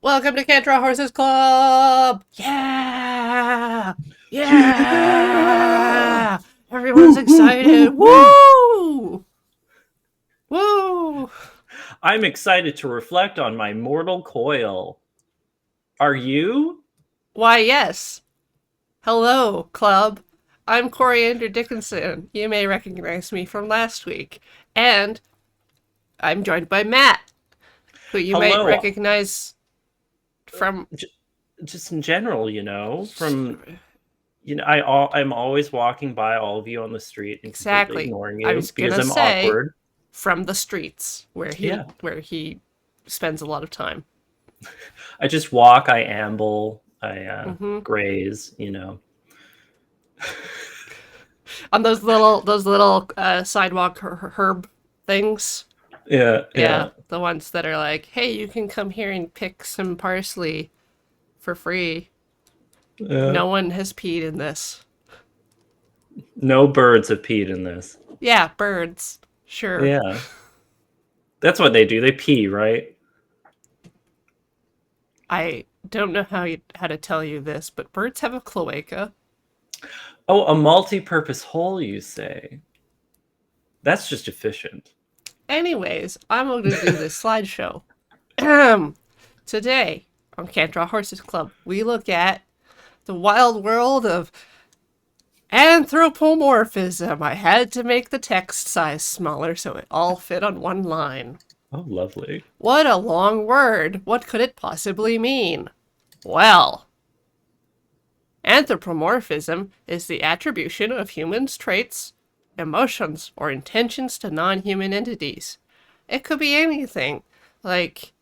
Welcome to Cantra Horses Club! Yeah! Yeah! Yeah! Everyone's Woo, woo, excited! woo, woo. Woo! Woo! I'm excited to reflect on my mortal coil. Are you? Why, yes. Hello, club. I'm Coriander Dickinson. You may recognize me from last week. And I'm joined by Matt, who you might Hello. recognize from. J- just in general, I'm always walking by all of you on the street and completely Exactly. ignoring I you was because gonna I'm say awkward. from the streets Yeah. where he spends a lot of time. I just walk, I amble, I Mm-hmm. graze. On those little sidewalk herb things. Yeah, Yeah, yeah. the ones that are like, hey, you can come here and pick some parsley for free. Yeah. No one has peed in this. No birds have peed in this. Yeah, birds. Sure. Yeah. That's what they do. They pee, right? I don't know how to tell you this, but birds have a cloaca. Oh, a multi-purpose hole, you say? That's just efficient. Anyways, I'm going to do this slideshow. Today on Can't Draw Horses Club, we look at the wild world of Anthropomorphism. I had to make the text size smaller so it all fit on one line. Oh, lovely. What a long word. What could it possibly mean? Well, anthropomorphism is the attribution of humans' traits, emotions, or intentions to non human entities. It could be anything, like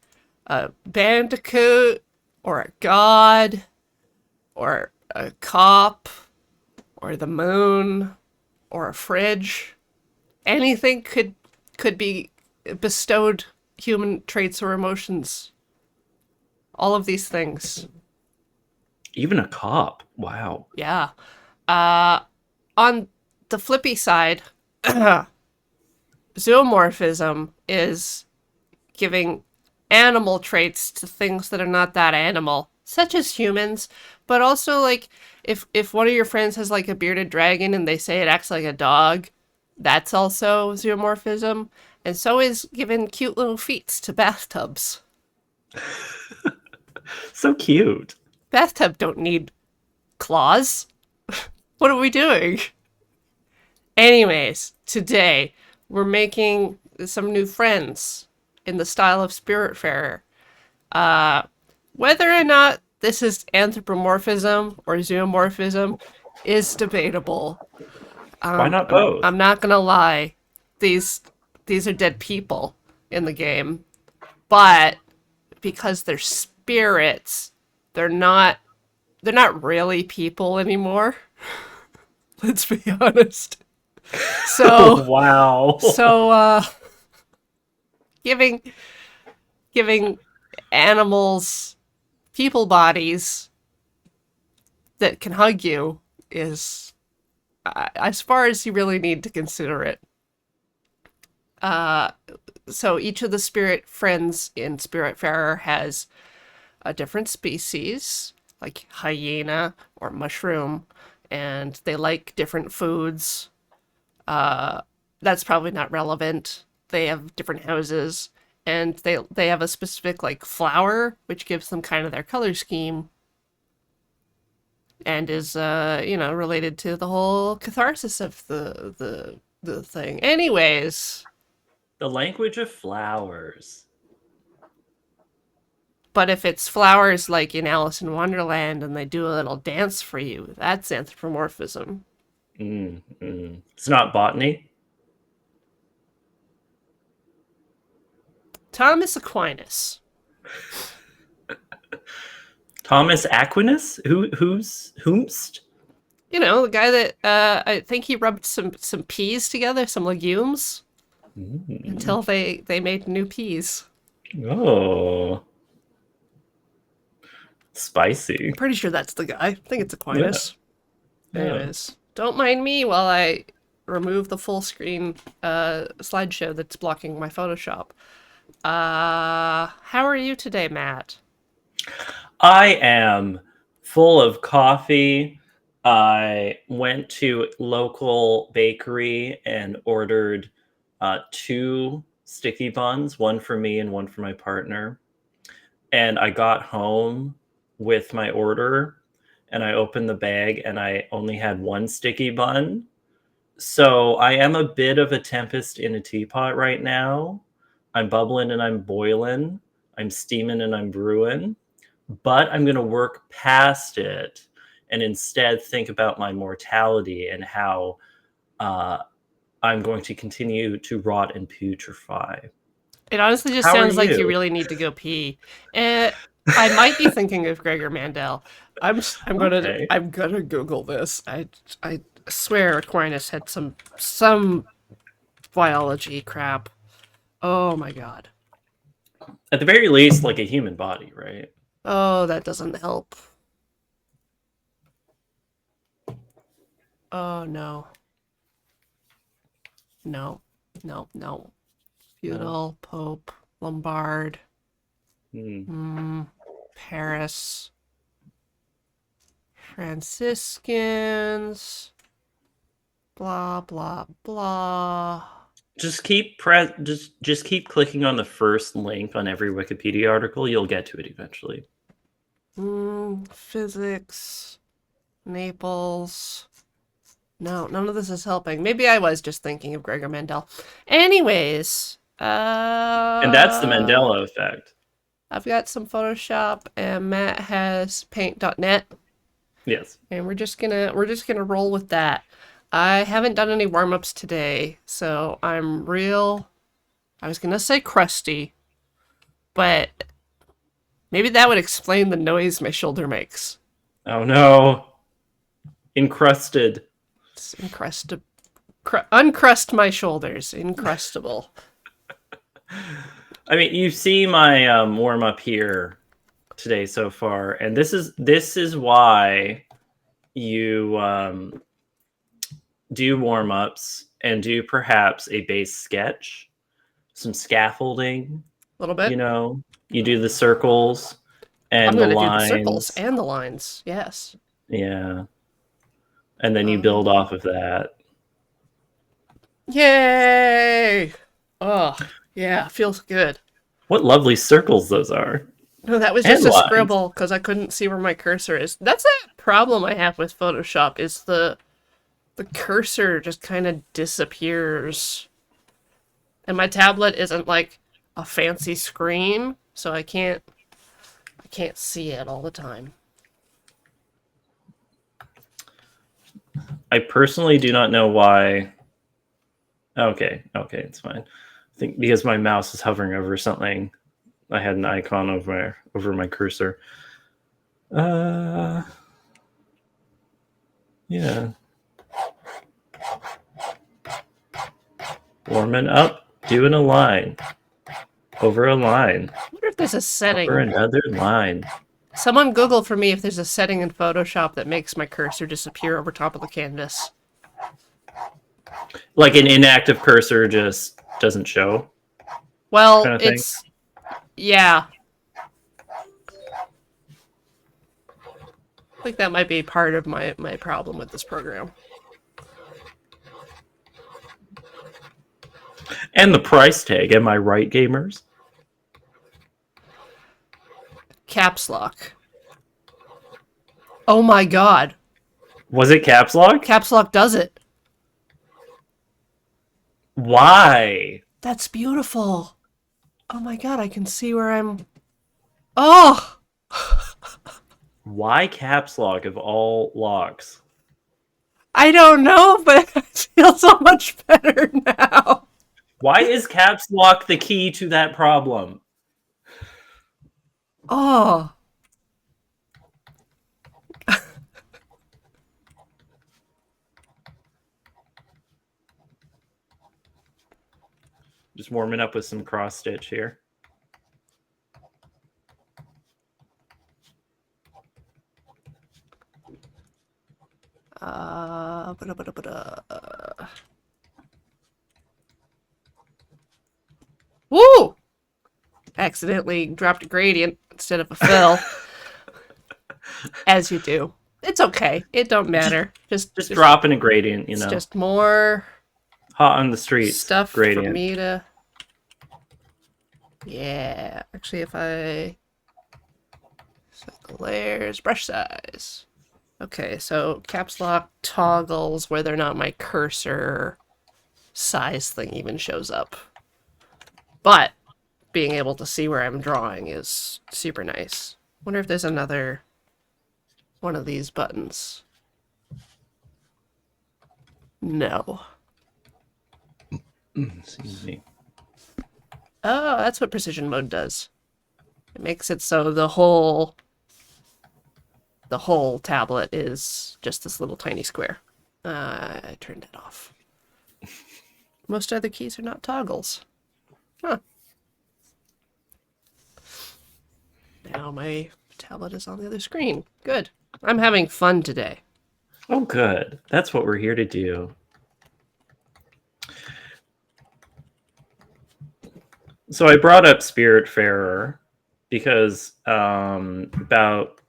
a bandicoot, or a god, or a cop, or the moon, or a fridge. Anything could be bestowed human traits or emotions. All of these things. Even a cop. Wow. Yeah. Uh on the flippy side, zoomorphism is giving animal traits to things that are not that animal, such as humans, but also like if one of your friends has like a bearded dragon and they say it acts like a dog, that's also zoomorphism. And so is giving cute little feet to bathtubs. So cute. Bathtub don't need claws. What are we doing? Anyways, today we're making some new friends in the style of Spiritfarer. Whether or not this is anthropomorphism or zoomorphism is debatable. Why not both? I'm not gonna lie, these these are dead people in the game, but because they're spirits, they're not they're not really people anymore. Let's be honest. Oh, So wow. so giving giving animals people bodies that can hug you is as far as you really need to consider it. So each of the spirit friends in Spiritfarer has a different species, like hyena or mushroom, and they like different foods. That's probably not relevant. They have different houses, and they have a specific like flower, which gives them kind of their color scheme, and is related to the whole catharsis of the thing. Anyways, The language of flowers. but if it's flowers like in Alice in Wonderland and they do a little dance for you, that's anthropomorphism. It's not botany. Thomas Aquinas. Thomas Aquinas? Who's whomst? You know, the guy that I think he rubbed some peas together, some legumes, Mm. until they made new peas. Oh, spicy. Pretty sure that's the guy. I think it's Yeah, Aquinas. yeah. Anyways, don't mind me while I remove the full screen slideshow that's blocking my Photoshop. How are you today, Matt? I am full of coffee. I went to local bakery and ordered two sticky buns, one for me and one for my partner. And I got home with my order and I opened the bag and I only had one sticky bun. So I am a bit of a tempest in a teapot right now. I'm bubbling and I'm boiling. I'm steaming and I'm brewing. But I'm going to work past it and instead think about my mortality and how uh, I'm going to continue to rot and putrefy. It honestly just How are sounds like you you? really need to go pee. And I might be thinking of Gregor Mandel. Okay. I'm gonna Google this. I swear Aquinas had some biology crap. Oh my god. At the very least, like a human body, right? Oh, that doesn't help. Oh no. No. No, no. No. Feudal, Pope, Lombard, Hmm. Paris, Franciscans, blah blah blah. Just keep clicking on the first link on every Wikipedia article. You'll get to it eventually. Physics, Naples. No, none of this is helping. Maybe I was just thinking of Gregor Mendel. Anyways, And that's the Mandela effect. I've got some Photoshop and Matt has paint.net Yes. and we're just gonna roll with that. I haven't done any warm-ups today, so I'm real I was gonna say crusty, but maybe that would explain the noise my shoulder makes. Oh no. Encrusted. It's encrustable. Uncrust my shoulders. Incrustable. I mean, you see my warm up here today so far, and this is why you do warm ups and do perhaps a base sketch, some scaffolding. A little You bit. know, you do the circles I'm and the gonna do the circles lines. and the lines. Yes. Yeah, and then you build Um. off of that. Yay! Oh, yeah, feels good. What lovely circles those are, No, that was and just a lines. scribble because I couldn't see where my cursor is. That's a problem I have with Photoshop. Is the cursor just kind of disappears, and my tablet isn't like a fancy screen, so I can't see it all the time. I personally do not know why. Okay, okay, it's fine. I think because my mouse is hovering over something, I had an icon over my cursor. Uh, yeah, warming up, doing a line, over a line, I wonder if there's a over setting. another line. Someone Google for me if there's a setting in Photoshop that makes my cursor disappear over top of the canvas. Like an inactive cursor just doesn't show, Well, kind of thing. it's yeah. I think that might be part of my problem with this program. And the price tag, am I right, gamers? Caps lock. Oh my god. Was it caps lock? Caps lock does it. Why? That's beautiful. Oh my god, I can see where I'm. Oh! Why caps lock of all locks? I don't know, but I feel so much better now. Why is caps lock the key to that problem? Oh. Just warming up with some cross stitch here. Ba-da-ba-da-ba-da. Woo! Accidentally dropped a gradient. instead of a fill, as you do. It's okay. It don't matter. Just drop in a gradient, it's just more hot on the streets stuff for gradient. me to. Yeah, actually, if I set the layers, brush size. Okay, so caps lock toggles whether or not my cursor size thing even shows up. But being able to see where I'm drawing is super nice. Wonder if there's another one of these buttons. No. Excuse me. Oh, that's what precision mode does. It makes it so the whole tablet is just this little tiny square. I turned it off. Most other keys are not toggles. Huh. Now my tablet is on the other screen. Good. I'm having fun today. Oh, good. That's what we're here to do. So I brought up Spiritfarer because about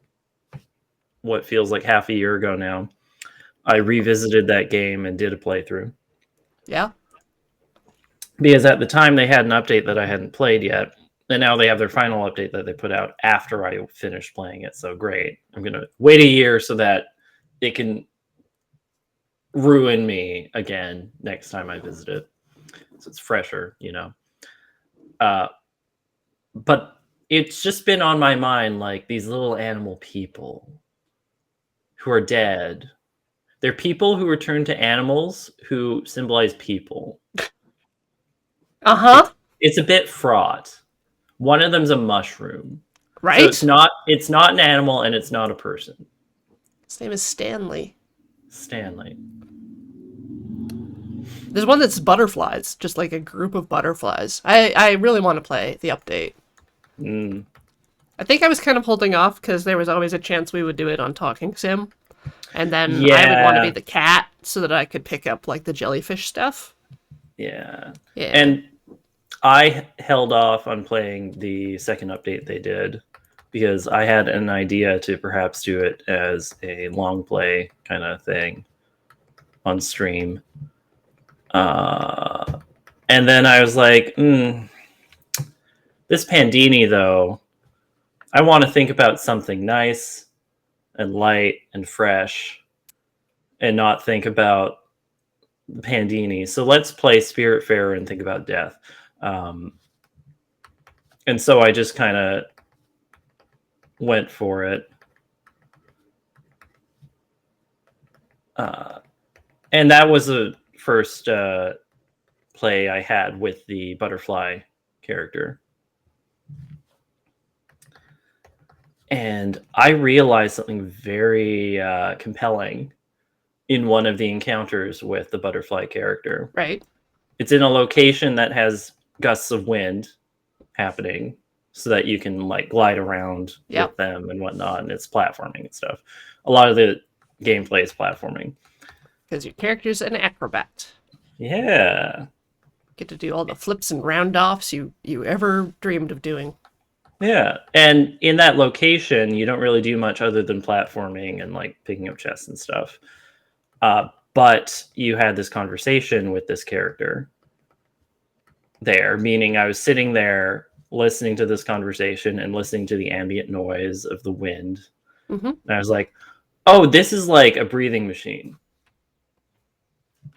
what feels like half a year ago now, I revisited that game and did a playthrough. Yeah? Because at the time they had an update that I hadn't played yet, and now they have their final update that they put out after I finished playing it. So great. I'm going to wait a year so that it can ruin me again next time I visit it. So it's fresher, but it's just been on my mind, like these little animal people who are dead. They're people who return to animals who symbolize people. Uh-huh. It's a bit fraught. One of them's a mushroom. Right? So it's not an animal and it's not a person. His name is Stanley. Stanley. There's one that's butterflies, just like a group of butterflies. I really want to play the update. Mm. I think I was kind of holding off because there was always a chance we would do it on Talking Sim. And then I would want to be the cat so that I could pick up like the jellyfish stuff. Yeah. Yeah. And I held off on playing the second update they did because I had an idea to perhaps do it as a long play kind of thing on stream. And then I was like, this Pandini, though, I want to think about something nice and light and fresh and not think about Pandini. So let's play Spiritfarer and think about death. And so I just kind of went for it. And that was the first play I had with the butterfly character. And I realized something very compelling in one of the encounters with the butterfly character. Right. It's in a location that has gusts of wind happening so that you can like glide around with them and whatnot, and it's platforming and stuff. A lot of the gameplay is platforming. Because your character's an acrobat. Yeah. Get to do all the flips and round-offs you ever dreamed of doing. Yeah. And in that location, you don't really do much other than platforming and like picking up chests and stuff. But you had this conversation with this character there, meaning I was sitting there listening to this conversation and listening to the ambient noise of the wind. Mm-hmm. And I was like, oh, this is like a breathing machine.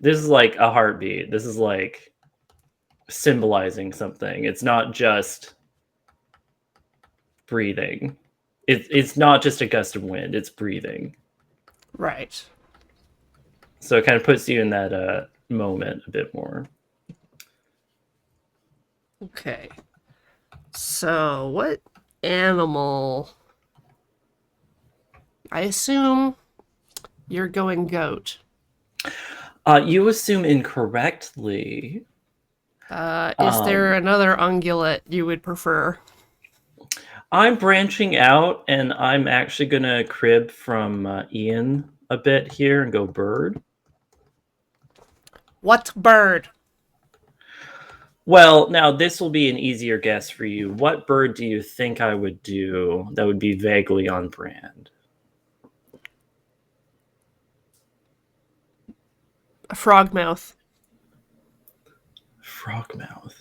This is like a heartbeat. This is like symbolizing something. It's not just breathing. It's not just a gust of wind. It's breathing. Right. So it kind of puts you in that moment a bit more. Okay. So what animal? I assume you're going goat. You assume incorrectly. Is there another ungulate you would prefer? I'm branching out, and I'm actually going to crib from Ian a bit here and go bird. What bird? Well, now this will be an easier guess for you. What bird do you think I would do that would be vaguely on brand? A frogmouth. Frogmouth.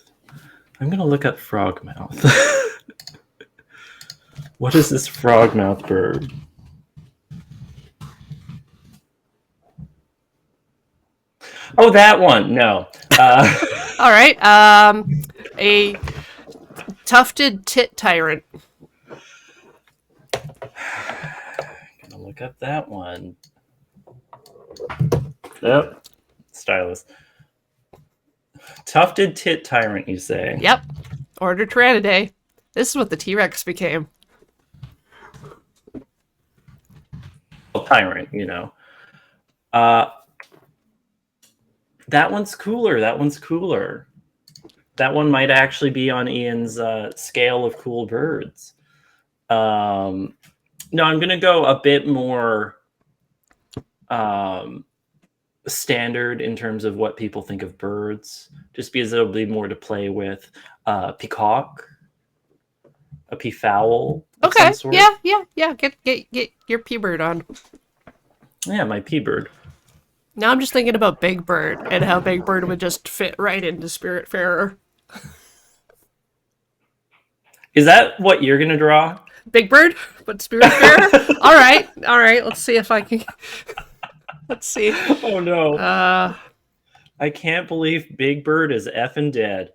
I'm gonna look up frogmouth. What is this frogmouth bird? Oh, that one. No. All right. A tufted tit tyrant. Gonna look up that one. Yep. Stylus. Tufted tit tyrant, you say? Yep. Order Tyrannidae. This is what the T-Rex became. Tyrant, you know. That one's cooler. That one's cooler. That one might actually be on Ian's scale of cool birds. No, I'm going to go a bit more standard in terms of what people think of birds, just because there'll be more to play with. Peacock, a peafowl of some Okay. sort. Yeah. Get your P-bird on. Yeah, my P-bird. Now I'm just thinking about Big Bird and how Big Bird would just fit right into Spiritfarer. Is that what you're going to draw? Big Bird, but Spiritfarer. All right. Let's see if I can. Let's see. Oh no! I can't believe Big Bird is effing dead.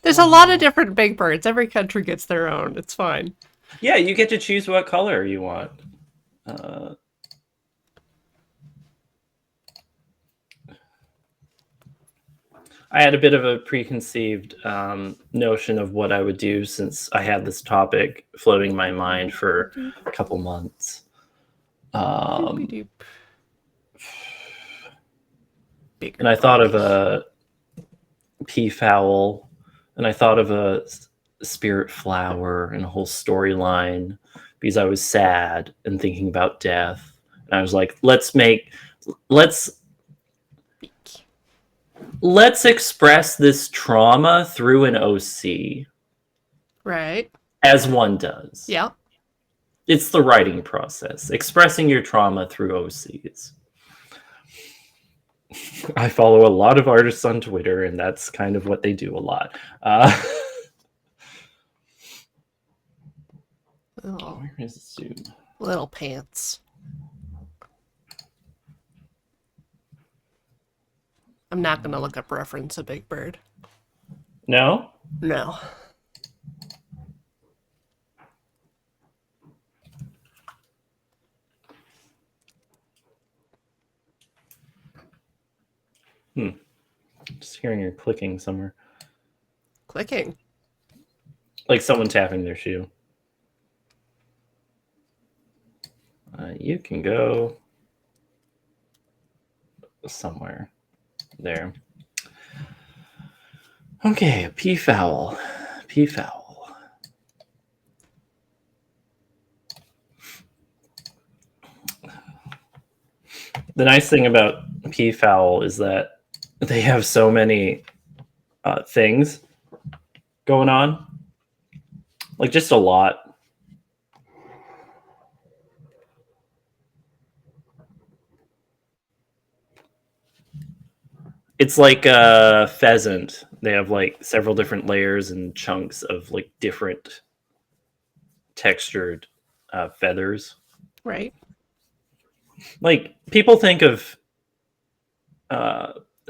There's a lot of different Big Birds. Every country gets their own. It's fine. Yeah, you get to choose what color you want. I had a bit of a preconceived notion of what I would do since I had this topic floating in my mind for a couple months. And I thought of a peafowl, and I thought of a spirit flower and a whole storyline because I was sad and thinking about death. And I was like, let's express this trauma through an OC. Right. As one does. Yeah. It's the writing process, expressing your trauma through OCs. I follow a lot of artists on Twitter, and that's kind of what they do a lot. Where is this dude? Little pants. I'm not going to look up reference a Big Bird. No? No. Just hearing her clicking somewhere. Clicking. Like someone tapping their shoe. You can go somewhere. There. Okay, peafowl. Peafowl. The nice thing about peafowl is that they have so many things going on. Like, just a lot. It's like a pheasant. They have like several different layers and chunks of like different textured feathers. Right. Like, people think of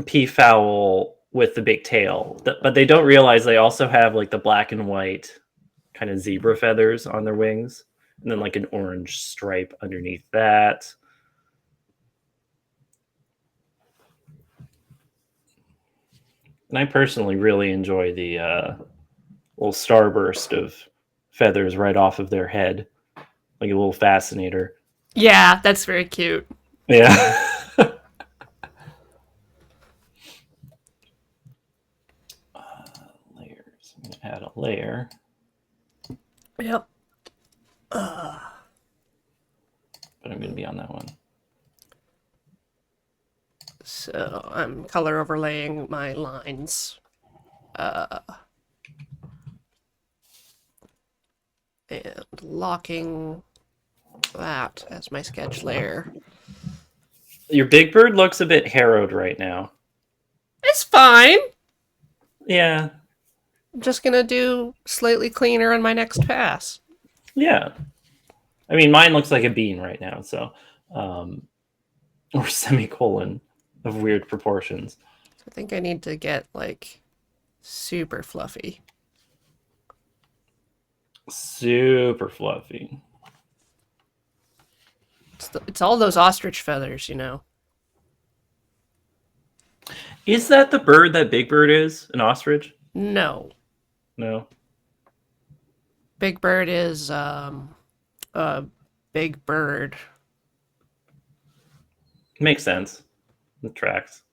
peafowl with the big tail, but they don't realize they also have like the black and white kind of zebra feathers on their wings, and then like an orange stripe underneath that. And I personally really enjoy the little starburst of feathers right off of their head, like a little fascinator. Yeah, that's very cute. Yeah. Layers. I'm gonna add a layer. Yep. But I'm gonna be on that one. So I'm color overlaying my lines. And locking that as my sketch layer. Your big bird looks a bit harrowed right now. It's fine. Yeah. I'm just gonna do slightly cleaner on my next pass. Yeah. I mean, mine looks like a bean right now, so, or semicolon of weird proportions. I think I need to get like super fluffy. Super fluffy. It's all those ostrich feathers, you know. Is that the bird that Big Bird is? An ostrich? No, No. Big Bird is a big bird. Makes sense. It tracks.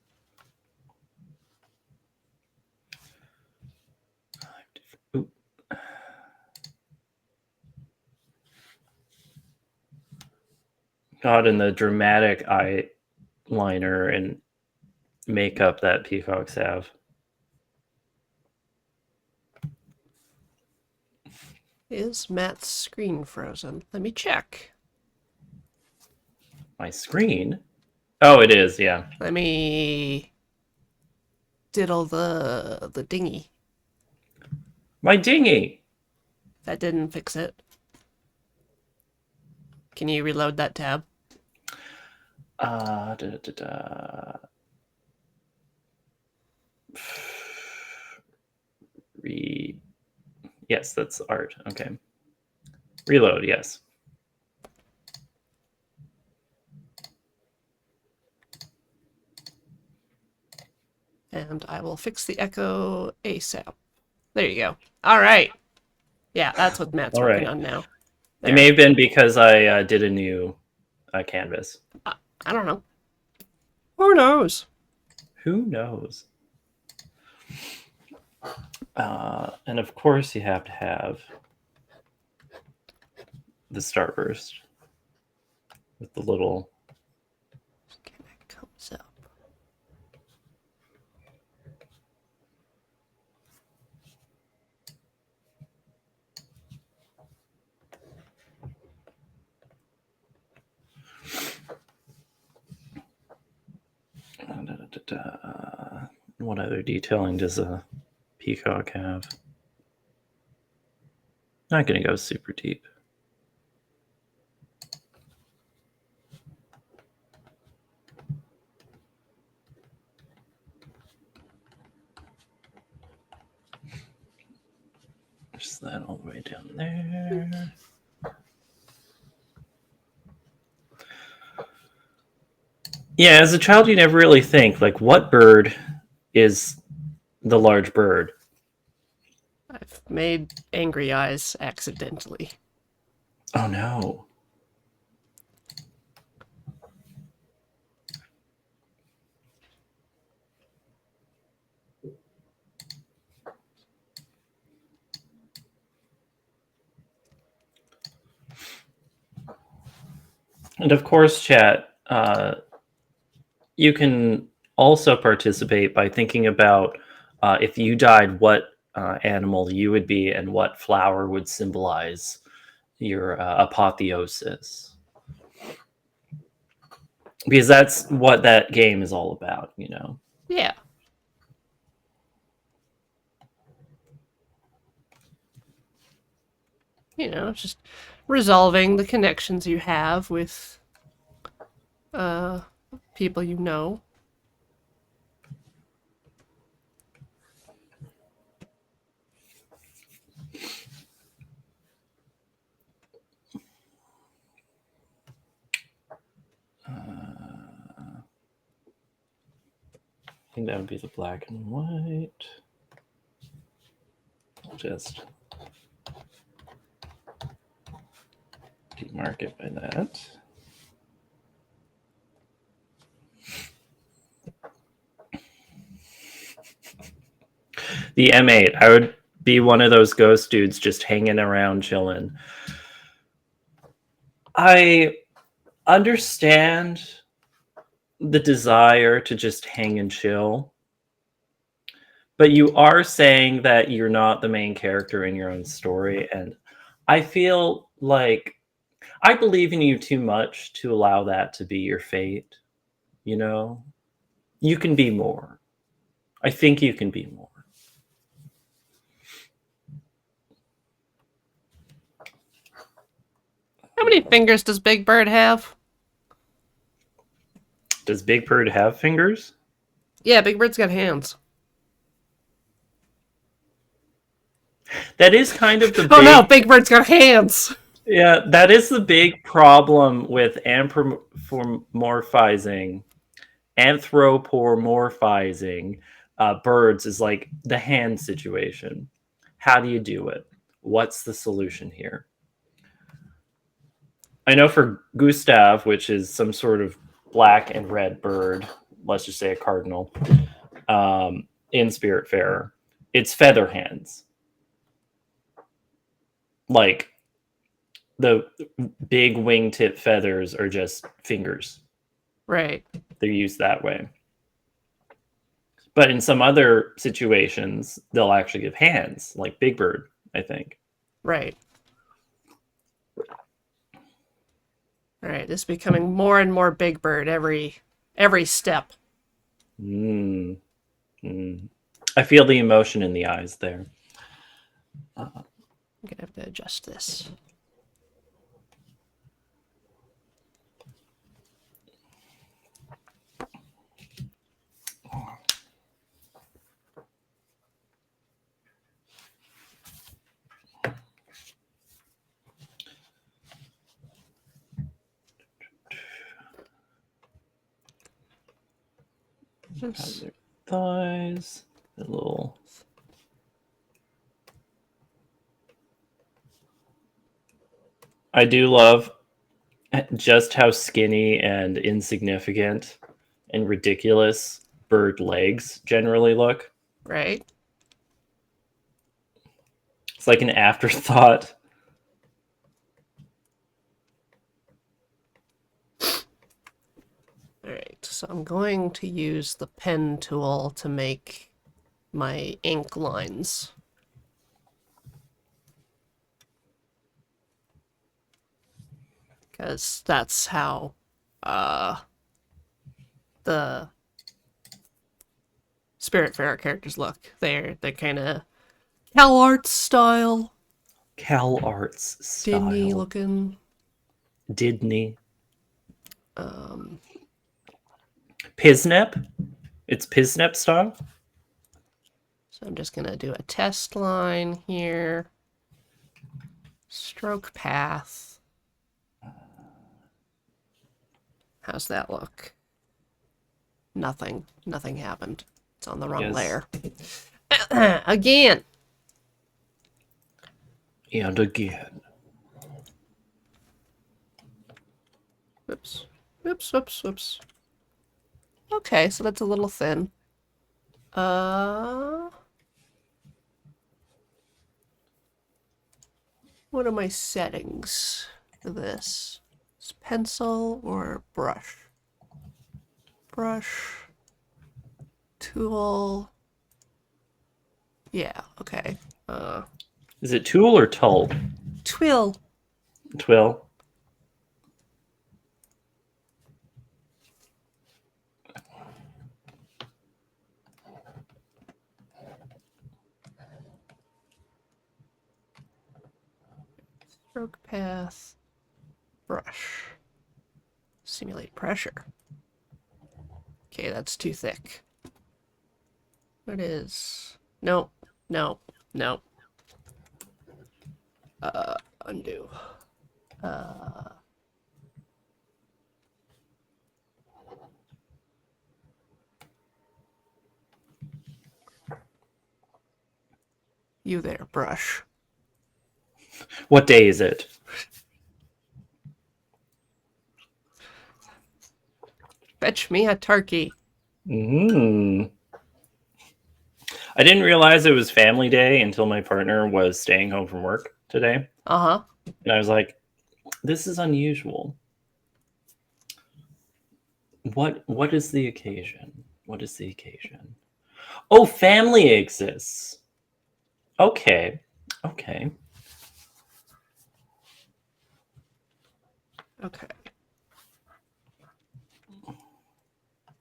Ooh. God, and the dramatic eyeliner and makeup that peacocks have. Is Matt's screen frozen? Let me check. My screen? Oh, it is, yeah. Let me diddle the dinghy. My dinghy! That didn't fix it. Can you reload that tab? Da, da, da. Yes, that's art. Okay. Reload, yes. And I will fix the echo ASAP. There you go. All right. Yeah, that's what Matt's All working right. on now. It may have been because I did a new canvas. I don't know. Who knows? Who knows? And of course, you have to have the starburst with the little. It comes up. What other detailing does a peacock have? Not going to go super deep. Just that all the way down there. Yeah, as a child, you never really think, like, what bird is the large bird? I've made angry eyes accidentally. Oh, no. And of course, chat, you can also participate by thinking about if you died, what animal you would be and what flower would symbolize your apotheosis. Because that's what that game is all about, you know? Yeah. You know, just resolving the connections you have with people you know. I think that would be the black and white. I'll just demark it by that. The M8, I would be one of those ghost dudes just hanging around chilling. I understand the desire to just hang and chill. But you are saying that you're not the main character in your own story, and I feel like I believe in you too much to allow that to be your fate, you know? You can be more. I think you can be more. How many fingers does Big Bird have? Does Big Bird have fingers? Yeah, Big Bird's got hands. That is kind of the Oh no, big Big Bird's got hands. yeah, that is the big problem with anthropomorphizing birds is like the hand situation. How do you do it? What's the solution here? I know for Gustav, which is some sort of black and red bird, let's just say a cardinal, in Spiritfarer, it's feather hands. Like the big wingtip feathers are just fingers. Right. They're used that way. But in some other situations, they'll actually give hands, like Big Bird, I think. Right. All right. This is becoming more and more Big Bird every step. Mm, mm. I feel the emotion in the eyes there. I'm gonna have to adjust this. Just Their thighs, a little. I do love just how skinny and insignificant and ridiculous bird legs generally look. right. It's like an afterthought. All right. So I'm going to use the pen tool to make my ink lines. Because that's how the Spiritfarer characters look. They're kind of Cal Arts style, Cal Arts Disney style. looking. Didney. Um, Piznep? It's Piznep style? so I'm just gonna do a test line here. Stroke path. How's that look? Nothing. Nothing happened. It's on the wrong Yes. layer. Again. And again. Whoops. Whoops, whoops, whoops. Okay, so that's a little thin. What are my settings for this? Is pencil or brush? Brush. Tool. Yeah, okay. Is it Tool or Tull? Twill. Twill. Stroke path. Brush. Simulate pressure. Okay, that's too thick. What is? Nope. Nope. Nope. Undo. You there, brush. What day is it? Fetch me a turkey. Mm. I didn't realize it was family day until my partner was staying home from work today. Uh-huh. And I was like, this is unusual. What is the occasion? What is the occasion? Oh, family exists. Okay. Okay. Okay.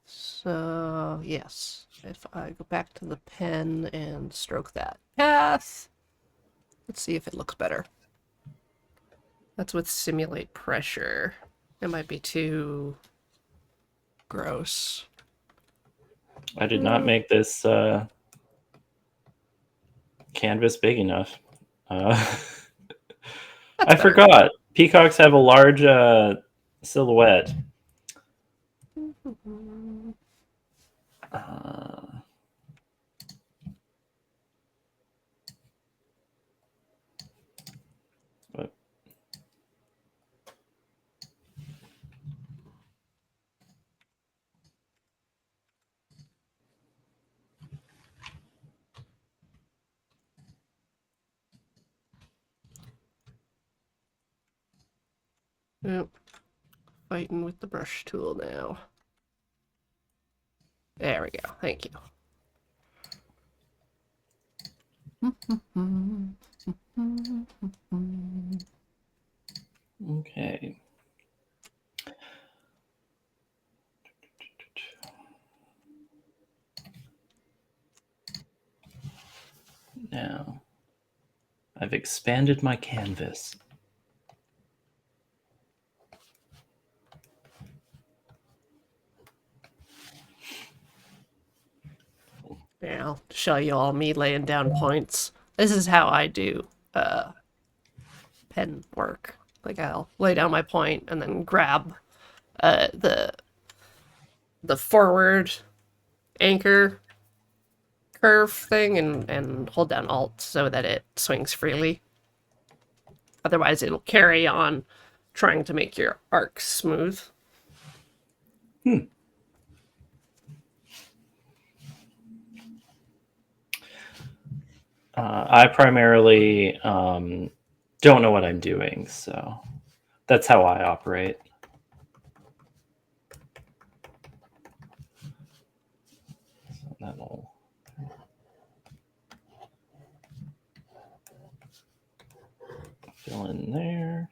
So, yes. If I go back to the pen and stroke that path, let's see if it looks better. That's with simulate pressure. It might be too gross. I did not make this canvas big enough. Uh, That's I better. forgot. Peacocks have a large silhouette. Uh, but- Yep. Fighting with the brush tool now. There we go. Thank you. okay. Now, I've expanded my canvas. Yeah, I'll show you all me laying down points. This is how I do pen work. Like I'll lay down my point and then grab the forward anchor curve thing and hold down Alt so that it swings freely. Otherwise, it'll carry on trying to make your arc smooth. Hmm. I primarily don't know what I'm doing, so that's how I operate. So that'll fill in there.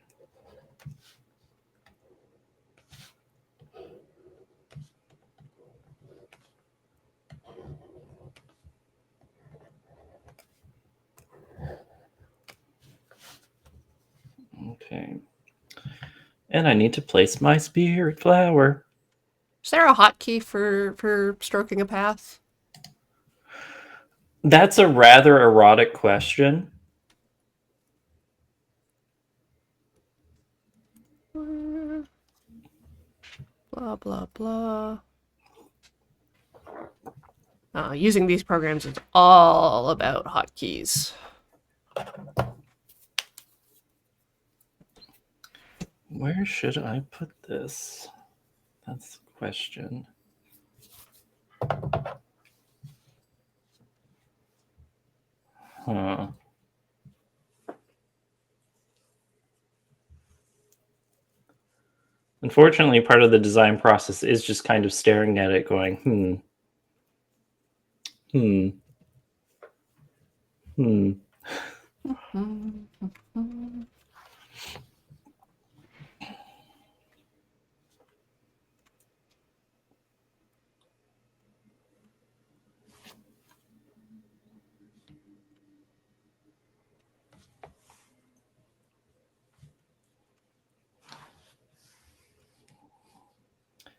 Okay. And I need to place my spirit flower. Is there a hotkey for stroking a path? That's a rather erotic question. Blah blah blah. Using these programs is all about hotkeys. Where should I put this? That's the question. Huh. Unfortunately, part of the design process is just kind of staring at it going, hmm, hmm.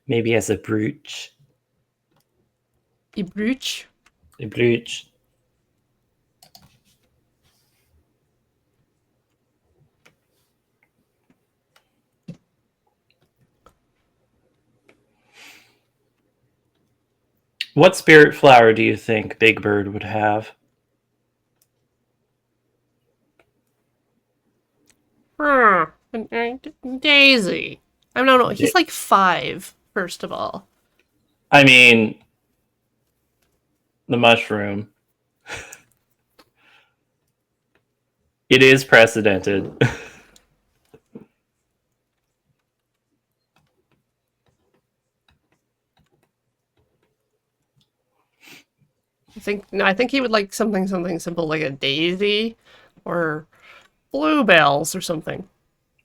Maybe as a brooch. A brooch. A brooch. What spirit flower do you think Big Bird would have? Daisy. I don't know. Da- He's like 5, first of all. I mean, the mushroom. It is precedented. I think he would like something simple like a daisy or bluebells or something.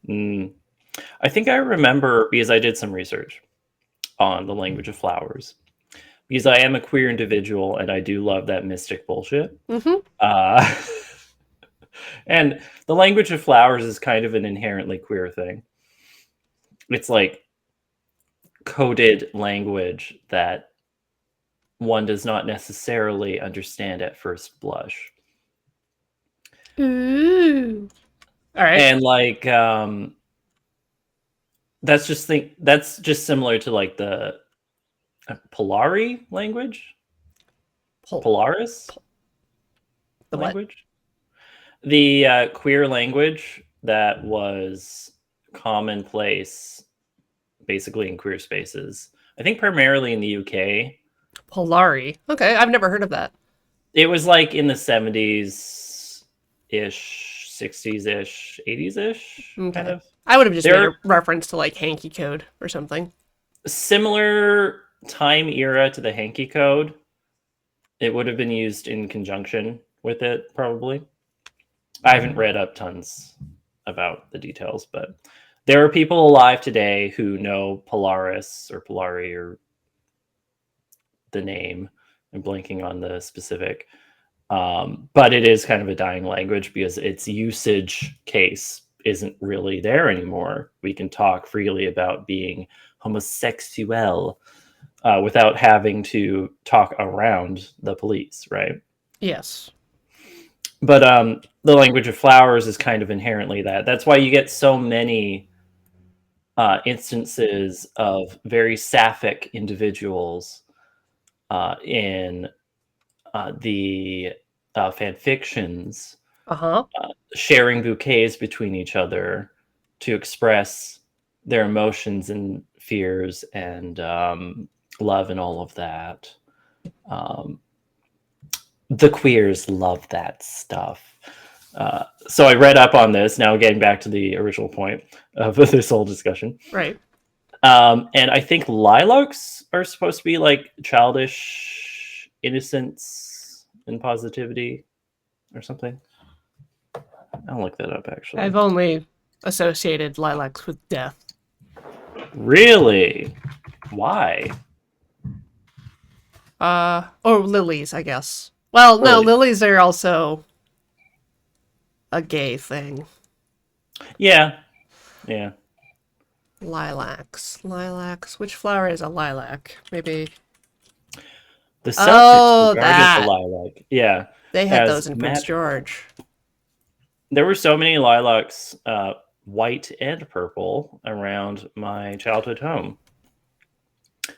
Mm. I think I remember because I did some research on the language of flowers because I am a queer individual and I do love that mystic bullshit. Mm-hmm. Uh, and the language of flowers is kind of an inherently queer thing. It's like coded language that one does not necessarily understand at first blush. Ooh. All right. And like that's just similar to like the Polari language, Pull, Polaris pull the what? language, the queer language that was commonplace basically in queer spaces. I think primarily in the UK. Polari. Okay, I've never heard of that. It was like in the 70s ish, 60s ish, 80s ish, kind Okay. of. I would have just made They're a reference to like hanky code or something. similar time era to the hanky code. It would have been used in conjunction with it, probably. I haven't read up tons about the details, but there are people alive today who know Polaris or Polari or the name. I'm blanking on the specific. But it is kind of a dying language because its usage case isn't really there anymore. We can talk freely about being homosexual without having to talk around the police, right? Yes. But the language of flowers is kind of inherently that. That's why you get so many instances of very sapphic individuals in the fan fictions Uh-huh. sharing bouquets between each other to express their emotions and fears and love and all of that. Um, the queers love that stuff. So I read up on this. Now, getting back to the original point of this whole discussion, Right. and I think lilacs are supposed to be like childish innocence and positivity or something. I'll look that up I've actually. only associated lilacs with death. Really? Why? Or lilies, I guess. Well, no, Early. lilies are also a gay thing. Yeah. Yeah. Lilacs. Lilacs. Which flower is a lilac? Maybe. The Celtics Oh, regarded the that. lilac, yeah, They had those as in Prince magical. George. There were so many lilacs, white and purple, around my childhood home.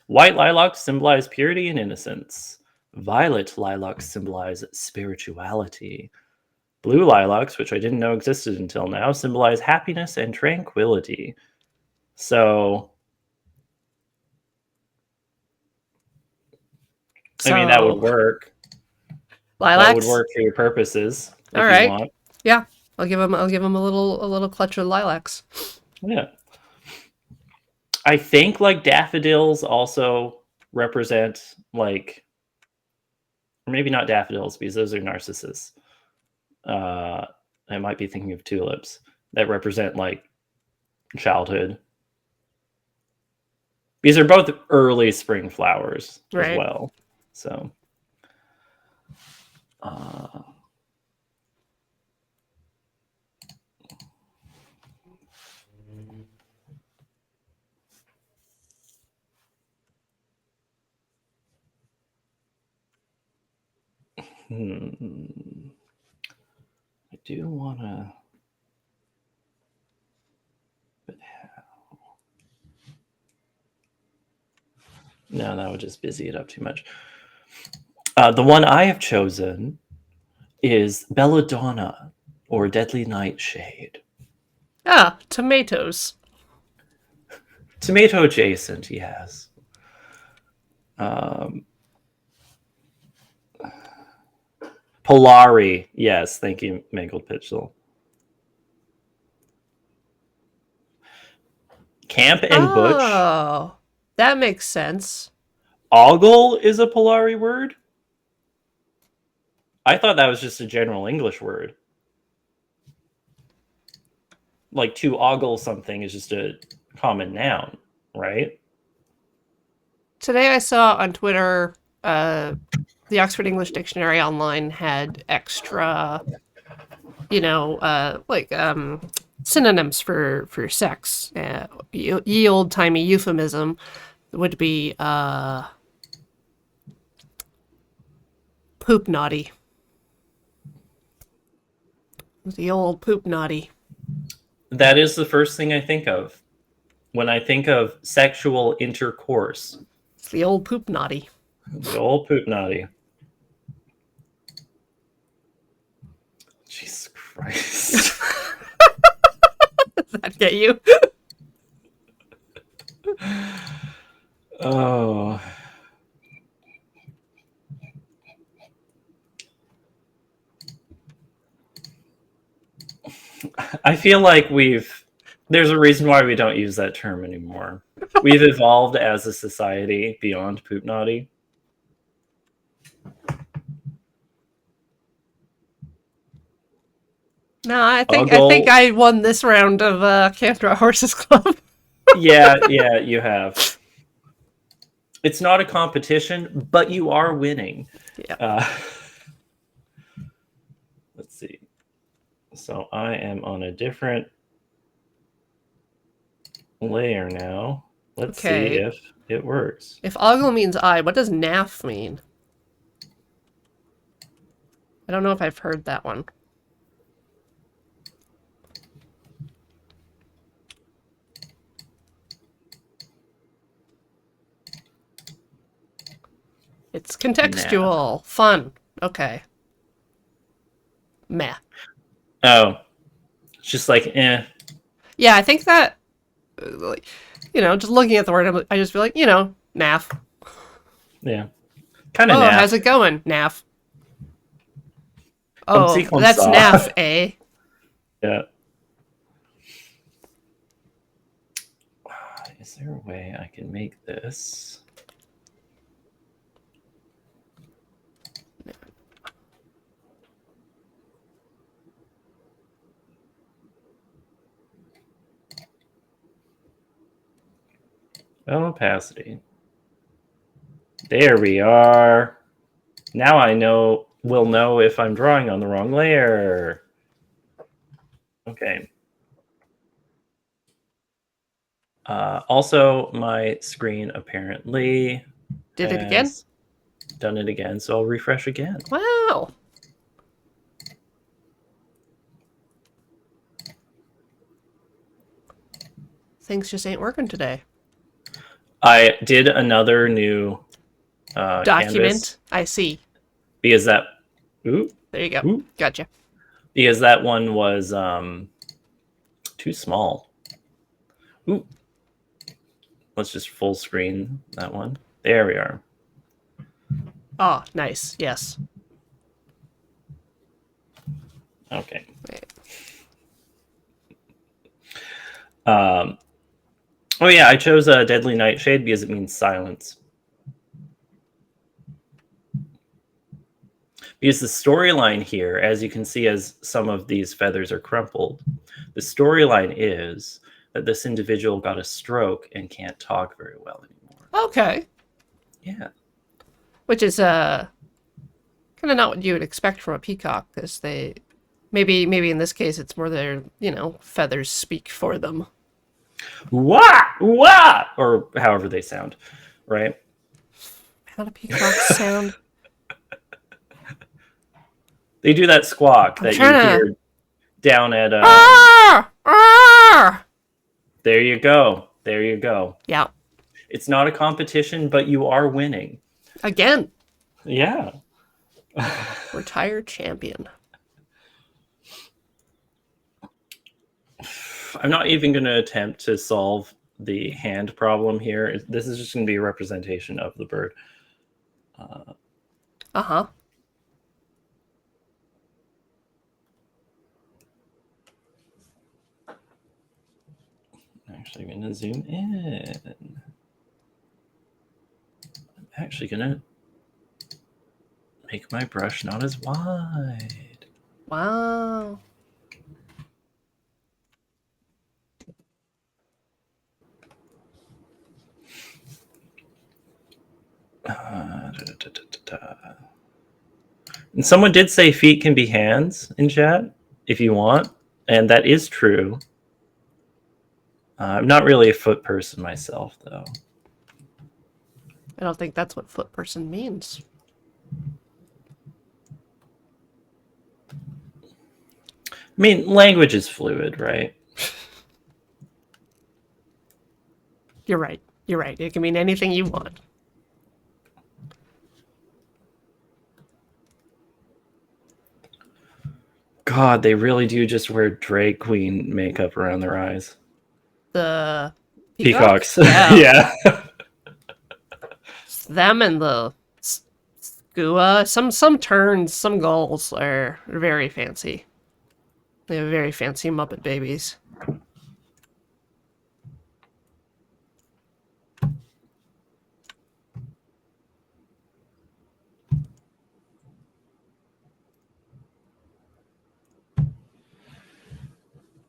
White lilacs symbolize purity and innocence. Violet lilacs symbolize spirituality. Blue lilacs, which I didn't know existed until now, symbolize happiness and tranquility. So, I mean, that would So, work. That would lilacs. work for your purposes All if you right. want. Yeah. I'll give him a little clutch of lilacs. Yeah. I think like daffodils also represent like, or maybe not daffodils because those are narcissus. Uh, I might be thinking of tulips that represent like childhood. These are both early spring flowers as Right. well. So, uh, hmm, I do want to. No, that would just busy it up too much. The one I have chosen is Belladonna or Deadly Nightshade. Ah, tomatoes. Tomato adjacent, yes. Um, Polari, yes. Thank you, Mangled Pitchel. Camp and Butch. Oh, that makes sense. Ogle is a Polari word. I thought that was just a general English word. Like to ogle something is just a common noun, right? Today I saw on Twitter, the Oxford English Dictionary online had extra, synonyms for sex. Ye old timey euphemism would be poop naughty. The old poop naughty. That is the first thing I think of when I think of sexual intercourse. It's the old poop naughty. The old poop naughty. Jesus Christ. Does that get you? Oh. I feel like there's a reason why we don't use that term anymore. We've evolved as a society beyond poop naughty. No, I think Ogle. I won this round of Cantor Horses Club. Yeah, you have. It's not a competition, but you are winning. Yeah. Let's see. So I am on a different layer now. Let's see Okay. if it works. If ogle means I, what does naff mean? I don't know if I've heard that one. It's Nah. contextual. Fun. Okay. Meh. Oh, it's just like, eh. Yeah, I think that, just looking at the word, I just feel like, naff. Yeah. Kind of Oh, how's naff. it going, naff? Comme Oh, ci, comme that's ça. naff, eh? Yeah. Is there a way I can make this? Opacity. There we are. Now we'll know if I'm drawing on the wrong layer. Okay. Also, my screen apparently Did it again? has done it again, so I'll refresh again. Wow. Things just ain't working today. I did another new canvas Document. I see. because that ooh, There you go. ooh, Gotcha. because that one was too small. Ooh. Let's just full screen that one. There we are. Oh, nice. Yes. Okay. Wait. Oh yeah, I chose a Deadly Nightshade because it means silence. Because the storyline here, as you can see as some of these feathers are crumpled, the storyline is that this individual got a stroke and can't talk very well anymore. Okay. Yeah. Which is kind of not what you would expect from a peacock, because they maybe in this case it's more their feathers speak for them. Wah! Wah! Or however they sound, right? How do peacocks sound? They do that squawk I'm that you trying to. hear down at Ah! Ah! there you go. There you go. Yeah. It's not a competition, but you are winning. Again. Yeah. Retired champion. I'm not even going to attempt to solve the hand problem here. This is just going to be a representation of the bird. Uh-huh. I'm actually going to zoom in. I'm actually going to Make my brush not as wide. Wow. And someone did say feet can be hands in chat if you want, and that is true. I'm not really a foot person myself, though. I don't think that's what foot person means. I mean, language is fluid, right? You're right. You're right. It can mean anything you want. God, they really do just wear drag queen makeup around their eyes. The peacock? Peacocks. Yeah. Yeah. It's them and the skua. Some terns, some gulls are very fancy. They have very fancy Muppet babies.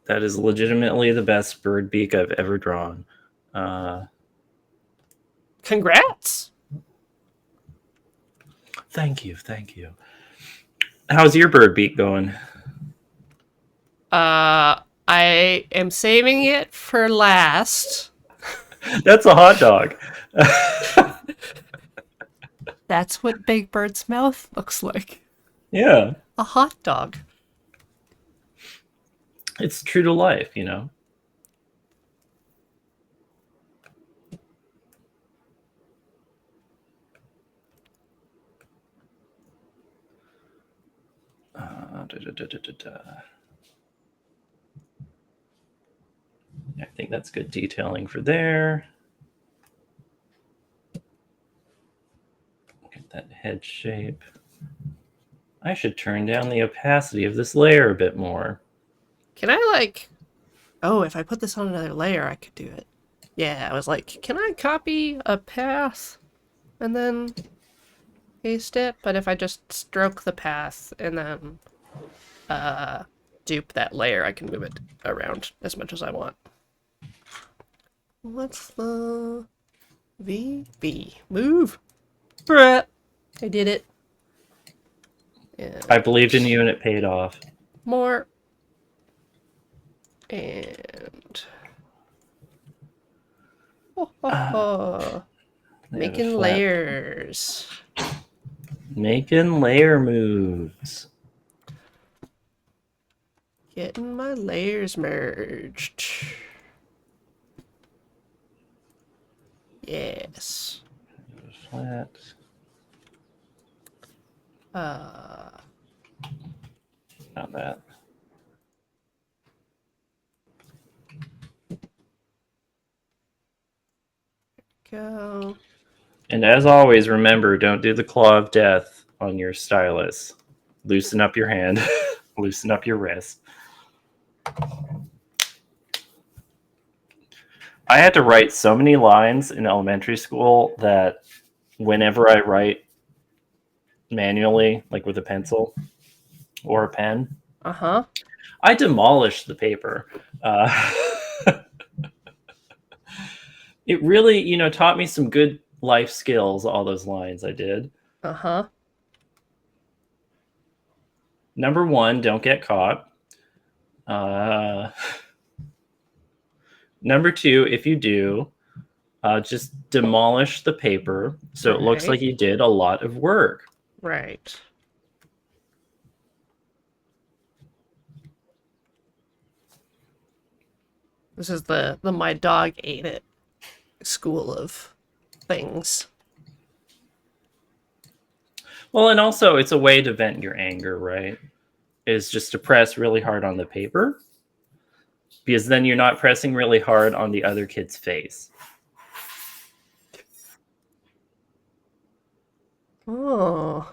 That is legitimately the best bird beak I've ever drawn. Congrats! Thank you. Thank you. How's your bird beak going? I am saving it for last. That's a hot dog. That's what Big Bird's mouth looks like. Yeah. A hot dog. It's true to life, you know? I think that's good detailing for there. Get that head shape. I should turn down the opacity of this layer a bit more. Can I, like... Oh, if I put this on another layer, I could do it. Yeah, I was like, can I copy a path and then paste it? But if I just stroke the path and then dupe that layer, I can move it around as much as I want. What's the VB? Move! Bruh! I did it. And I believed in you and it paid off. more. And... Oh, oh, oh. Making layers. Making layer moves. Getting my layers merged. Yes. Flat. Not that. Go. And as always, remember, don't do the claw of death on your stylus. Loosen up your hand. Loosen up your wrist. I had to write so many lines in elementary school that whenever I write manually, like with a pencil or a pen, Uh-huh. I demolish the paper. It really, taught me some good life skills, all those lines I did. Uh-huh. Number one, don't get caught. Number two, if you do, just demolish the paper so it looks like you did a lot of work. Right. This is the my dog ate it school of things. Well, and also it's a way to vent your anger, right? Is just to press really hard on the paper, because then you're not pressing really hard on the other kid's face. Oh.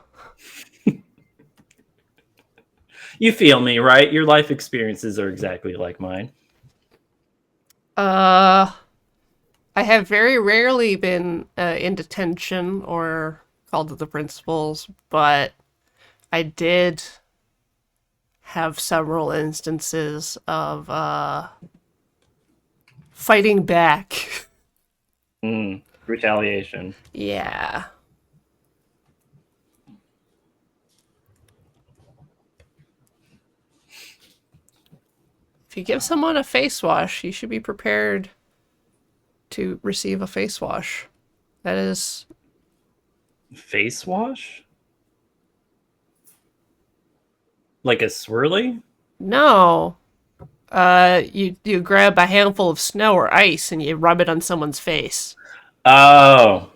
You feel me, right? Your life experiences are exactly like mine. I have very rarely been in detention or called to the principals, but I did have several instances of fighting back. Retaliation. Yeah. If you give someone a face wash, you should be prepared to receive a face wash. That is Face wash? Like a swirly? no. You grab a handful of snow or ice and you rub it on someone's face. Oh,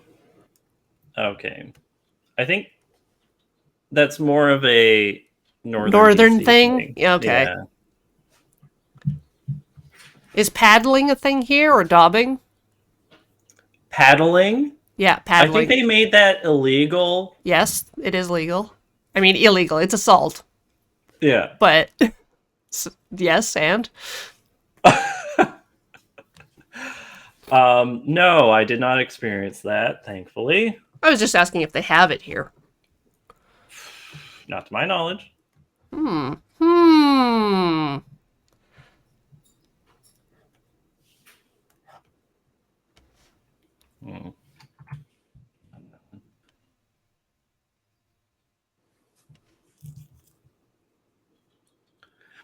okay. I think that's more of a northern Northern BC thing? thing. Yeah, okay. Yeah. Is paddling a thing here or daubing? Paddling? Yeah, I think paddling. they made that illegal. Yes, it is legal. I mean, illegal. It's assault. Yeah. But yes, and No, I did not experience that, thankfully. I was just asking if they have it here. Not to my knowledge. Hmm. Hmm.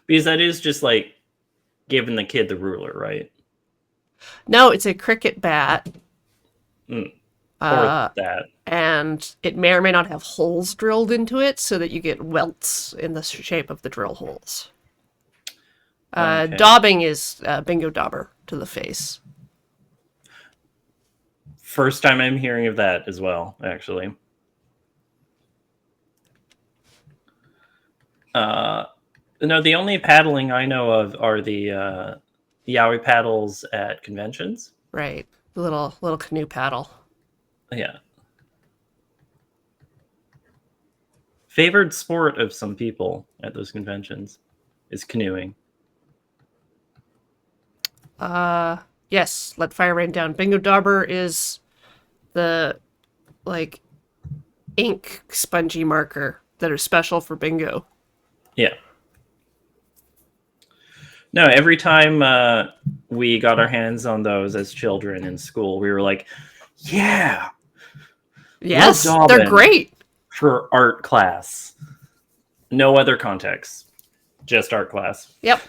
Because that is just like giving the kid the ruler, right? No, it's a cricket bat, Mm. Or that. and it may or may not have holes drilled into it so that you get welts in the shape of the drill holes. Okay. Daubing is bingo dauber to the face. First time I'm hearing of that as well, actually. Uh, no, the only paddling I know of are the yaoi paddles at conventions. Right. The little canoe paddle. Yeah. Favored sport of some people at those conventions is canoeing. Yes, let fire rain down. Bingo dauber is the like ink spongy marker that are special for bingo. Yeah. No, every time we got our hands on those as children in school, we were like, yeah, love Yes, they're Dobbin great. for art class. No other context, just art class. Yep.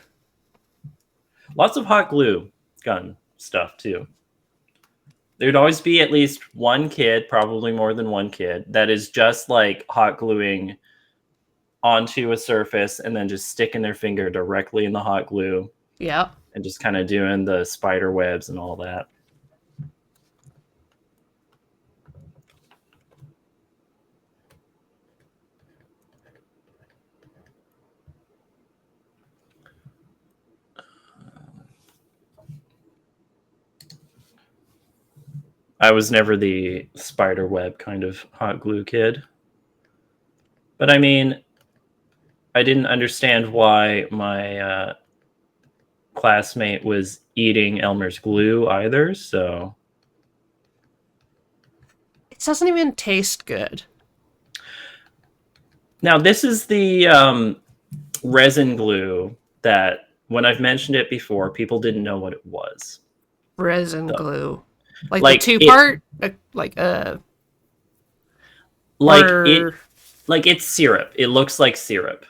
Lots of hot glue gun stuff too. There'd always be at least one kid, probably more than one kid, that is just like hot gluing onto a surface and then just sticking their finger directly in the hot glue Yep. and just kind of doing the spider webs and all that. I was never the spider web kind of hot glue kid. But I mean, I didn't understand why my classmate was eating Elmer's glue either, so. It doesn't even taste good. Now, this is the resin glue that, when I've mentioned it before, people didn't know what it was. Resin So, glue. Like the like two it, part? like it, Or. like it's syrup. It looks like syrup,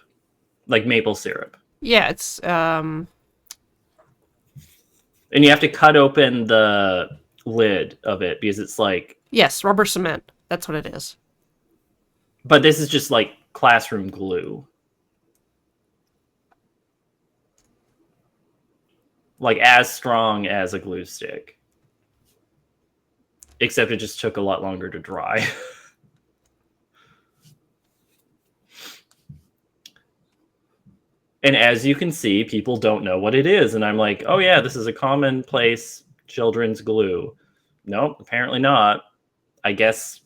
like maple syrup. Yeah, it's. And you have to cut open the lid of it because it's like, Yes, rubber cement. That's what it is. but this is just like classroom glue. Like as strong as a glue stick. Except it just took a lot longer to dry. And as you can see, people don't know what it is. And I'm like, oh yeah, this is a commonplace children's glue. Nope, apparently not. I guess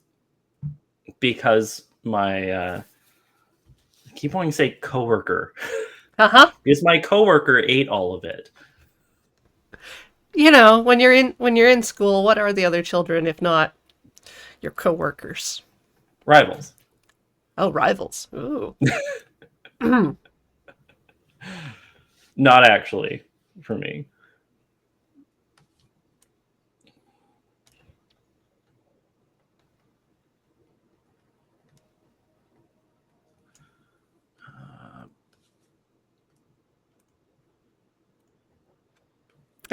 because my I keep wanting to say coworker. Uh huh. Because my coworker ate all of it. You know, when you're in school, what are the other children if not your coworkers? Rivals. Oh, rivals. Ooh. Not actually, for me.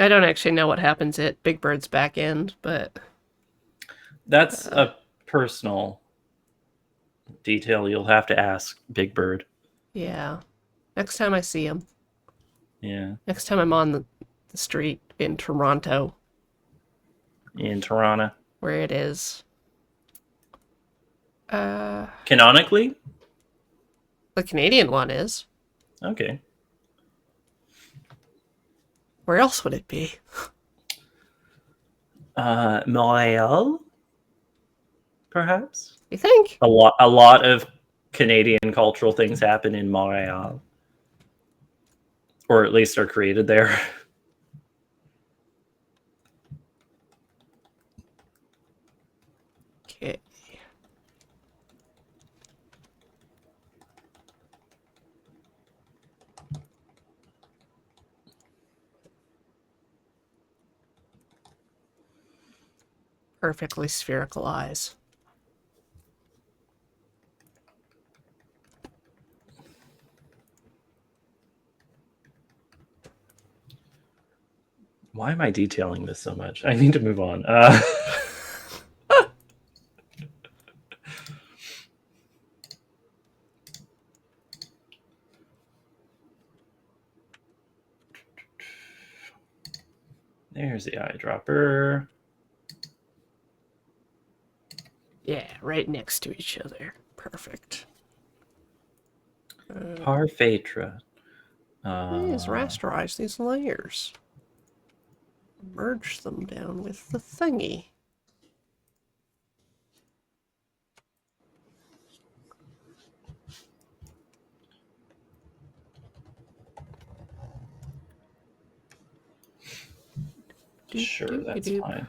I don't actually know what happens at Big Bird's back end, but That's a personal detail you'll have to ask Big Bird. yeah. Next time I see him. Yeah. Next time I'm on the street in Toronto, In Toronto. where it is. Canonically? The Canadian one is. Okay. Where else would it be? Montreal? Perhaps? You think? A lot of Canadian cultural things happen in Montreal. Or at least are created there. Okay. Perfectly spherical eyes. Why am I detailing this so much? I need to move on. There's the eyedropper. Yeah, right next to each other. Perfect. Parfaitre. Please rasterize these layers. Merge them down with the thingy. Sure, that's fine.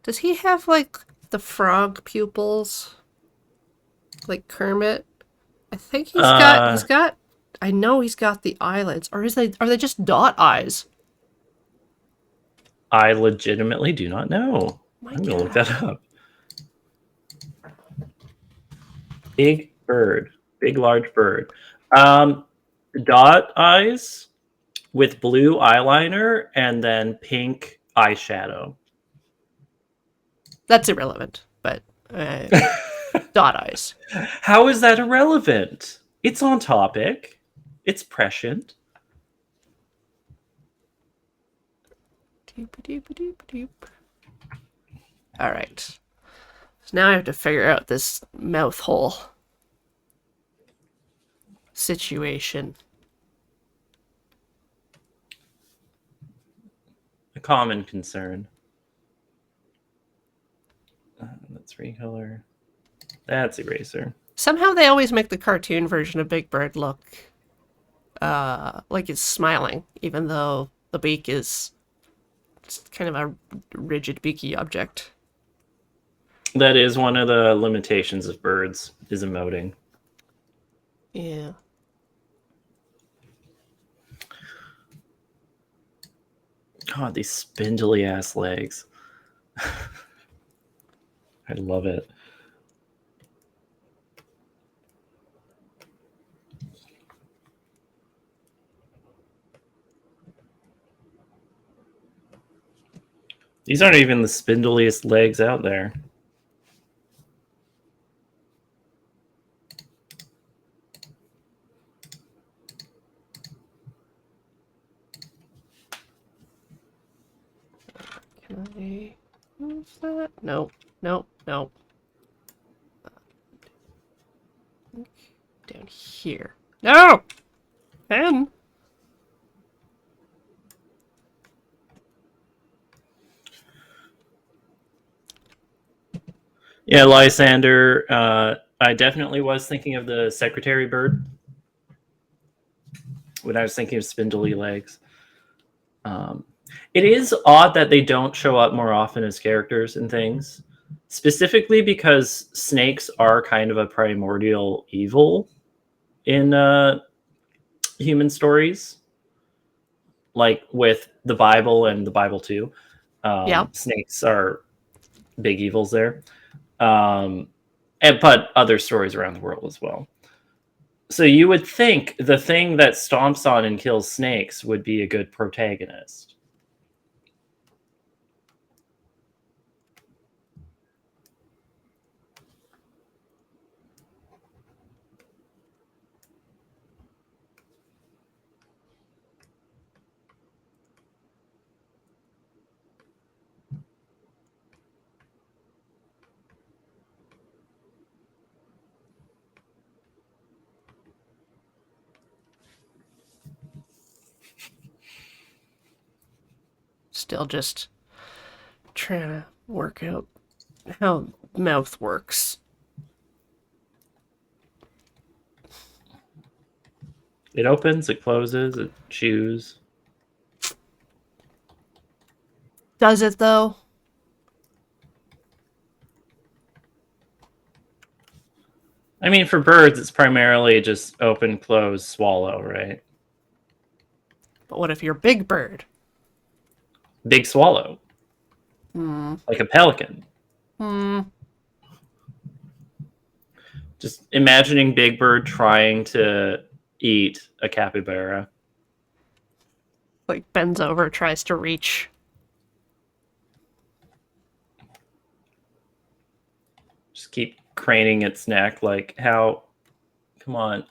Does he have like the frog pupils? Like Kermit? I think he's got I know he's got the eyelids. Or are they just dot eyes? I legitimately do not know. My I'm gonna look God. that up. Big bird. Big large bird. Dot eyes with blue eyeliner and then pink eyeshadow. That's irrelevant, but dot eyes. How is that irrelevant? It's on topic. It's prescient. All right. So now I have to figure out this mouth hole situation. A common concern. Let's recolor. That's eraser. Somehow they always make the cartoon version of Big Bird look like it's smiling, even though the beak is just kind of a rigid beaky object. That is one of the limitations of birds, is emoting. Yeah. God, these spindly ass legs. I love it. These aren't even the spindliest legs out there. Can I move that? No. No. No. Down here. No! Pen! Yeah, Lysander. I definitely was thinking of the secretary bird when I was thinking of spindly legs. It is odd that they don't show up more often as characters and things. specifically because snakes are kind of a primordial evil in human stories, like with the Bible and the Bible too. Yeah. Snakes are big evils there, and but other stories around the world as well. So you would think the thing that stomps on and kills snakes would be a good protagonist. Still just trying to work out how mouth works. It opens, it closes, it chews. Does it though? I mean, for birds, it's primarily just open, close, swallow, right? But what if you're Big Bird? Big swallow, Hmm. like a pelican. Hmm. Just imagining Big Bird trying to eat a capybara. Like bends over, tries to reach. Just keep craning its neck, like how? Come on,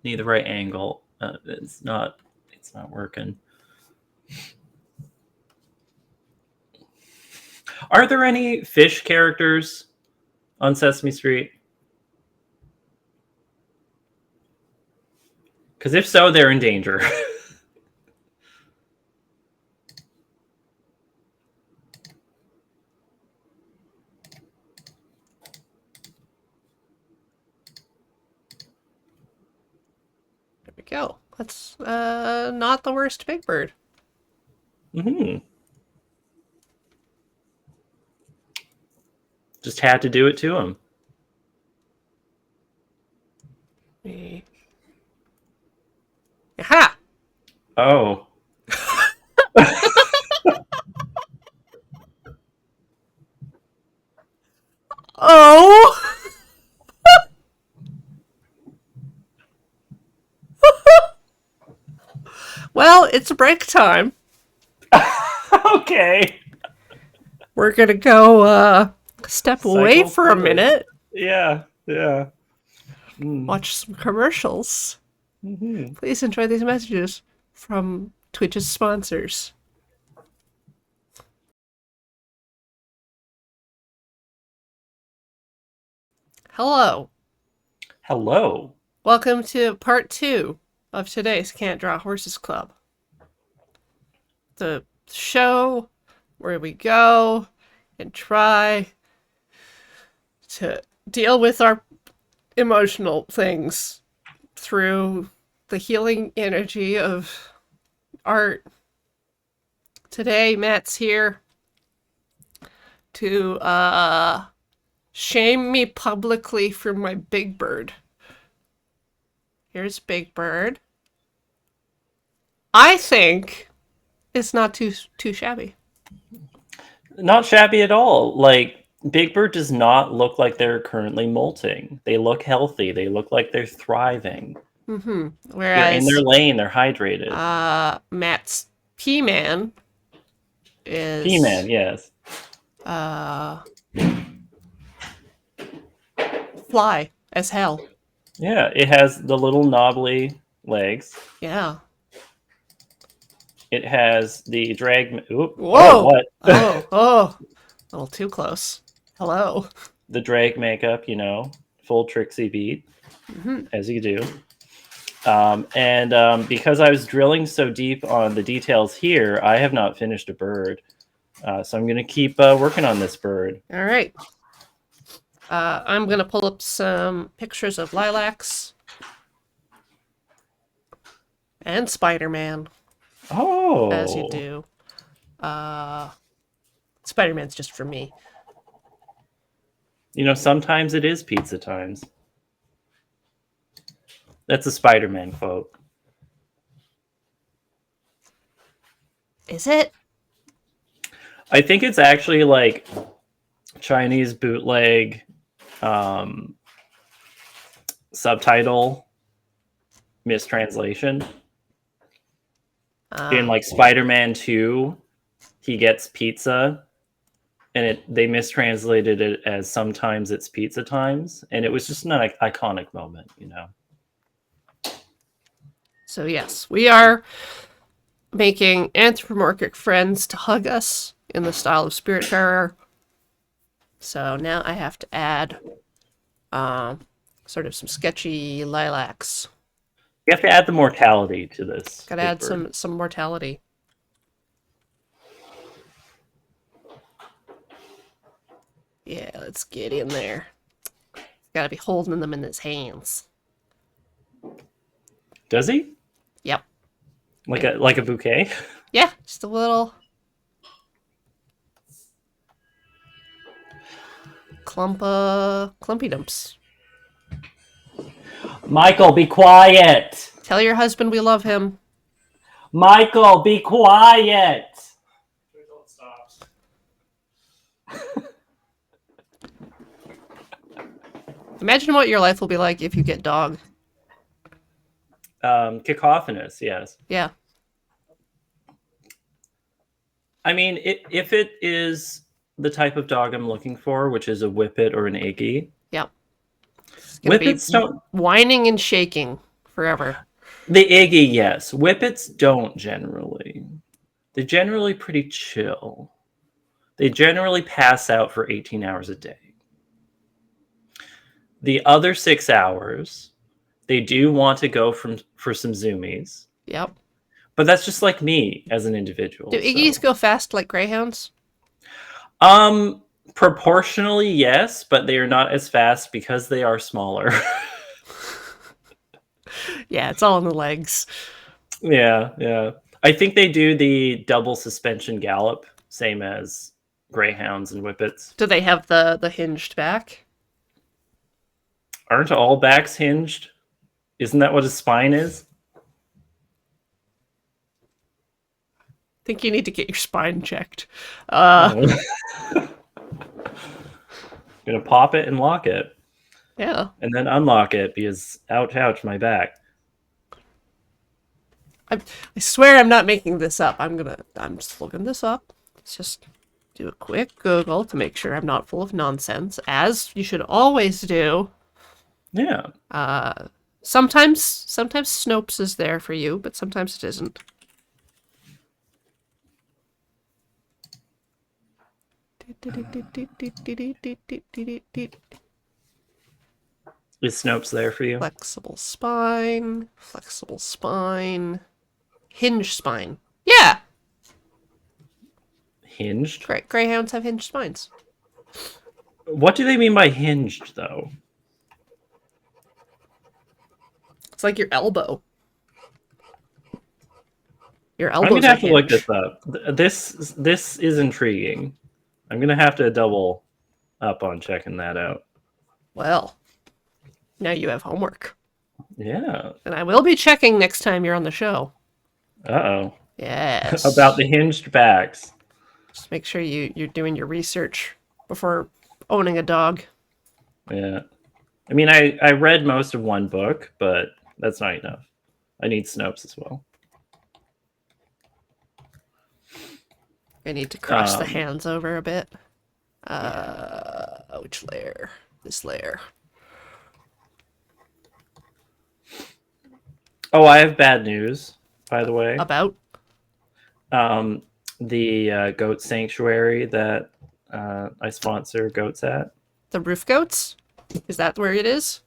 need the right angle. It's not. It's not working. Are there any fish characters on Sesame Street? Because if so, they're in danger. There we go. That's not the worst Big Bird. Hmm. Just had to do it to him. Me. Aha! Oh. Oh! Well, it's break time. Okay. We're gonna go step away Cycle for a through. minute, Yeah. Yeah. watch some commercials. Mm-hmm. Please enjoy these messages from Twitch's sponsors. Hello. Hello. Welcome to part 2 of today's Can't Draw Horses Club. The show where we go and try to deal with our emotional things through the healing energy of art. Today, Matt's here to shame me publicly for my Big Bird. Here's Big Bird. I think it's not too shabby. Not shabby at all. Like, Big Bird does not look like they're currently molting. They look healthy. They look like they're thriving. Mm-hmm. They're in their Whereas lane. They're hydrated. Matt's P-Man P-Man, is yes. fly as hell. Yeah, it has the little knobbly legs. Yeah. It has the drag. Oop, oh, Whoa! what? Oh, a little too close. Hello. The drag makeup, full Trixie beat, Mm-hmm. as you do. And because I was drilling so deep on the details here, I have not finished a bird. So I'm going to keep working on this bird. All right. I'm going to pull up some pictures of lilacs and Spider-Man, Oh. as you do. Spider-Man's just for me. Sometimes it is pizza times. That's a Spider-Man quote. Is it? I think it's actually like Chinese bootleg um, subtitle mistranslation. In like Spider-Man 2, he gets pizza and they mistranslated it as sometimes it's pizza times, and it was just an iconic moment. So yes, we are making anthropomorphic friends to hug us in the style of Spiritfarer. So now I have to add sort of some sketchy lilacs. You have to add the mortality to this. Gotta add some mortality. Yeah, let's get in there. Gotta be holding them in his hands. Does he? Yep. Like a bouquet? Yeah, just a little clumpy dumps. Michael, be quiet. Tell your husband we love him. Michael, be quiet. Imagine what your life will be like if you get dog. Cacophonous, yes. Yeah. I mean, if it is the type of dog I'm looking for, which is a Whippet or an Iggy. Yep. Whippets don't whining and shaking forever. The Iggy, yes. Whippets don't generally. They're generally pretty chill. They generally pass out for 18 hours a day. The other 6 hours, they do want to go for some zoomies. Yep. But that's just like me as an individual. Do Iggy's go fast like greyhounds? Proportionally, yes, but they are not as fast because they are smaller. Yeah, it's all in the legs. Yeah. I think they do the double suspension gallop, same as greyhounds and whippets. Do they have the hinged back? Aren't all backs hinged? Isn't that what a spine is? I think you need to get your spine checked. Gonna pop it and lock it. Yeah. And then unlock it because ouch, my back. I swear I'm not making this up. I'm just looking this up. Let's just do a quick Google to make sure I'm not full of nonsense, as you should always do. Yeah. Sometimes Snopes is there for you, but sometimes it isn't. Is Snopes there for you? Flexible spine, hinge spine. Yeah! Hinged? Greyhounds have hinged spines. What do they mean by hinged, though? It's like your elbow. Your elbows I'm gonna have to look hinge. this up. This is intriguing. I'm gonna have to double up on checking that out. Well, now you have homework. Yeah. And I will be checking next time you're on the show. Uh-oh. Yes. About the hinged backs. Just make sure you're doing your research before owning a dog. Yeah. I mean, I read most of one book, but that's not enough. I need Snopes as well. I need to cross the hands over a bit. Which layer? This layer. Oh, I have bad news, by the way. About? The goat sanctuary that I sponsor goats at. The roof goats? Is that where it is?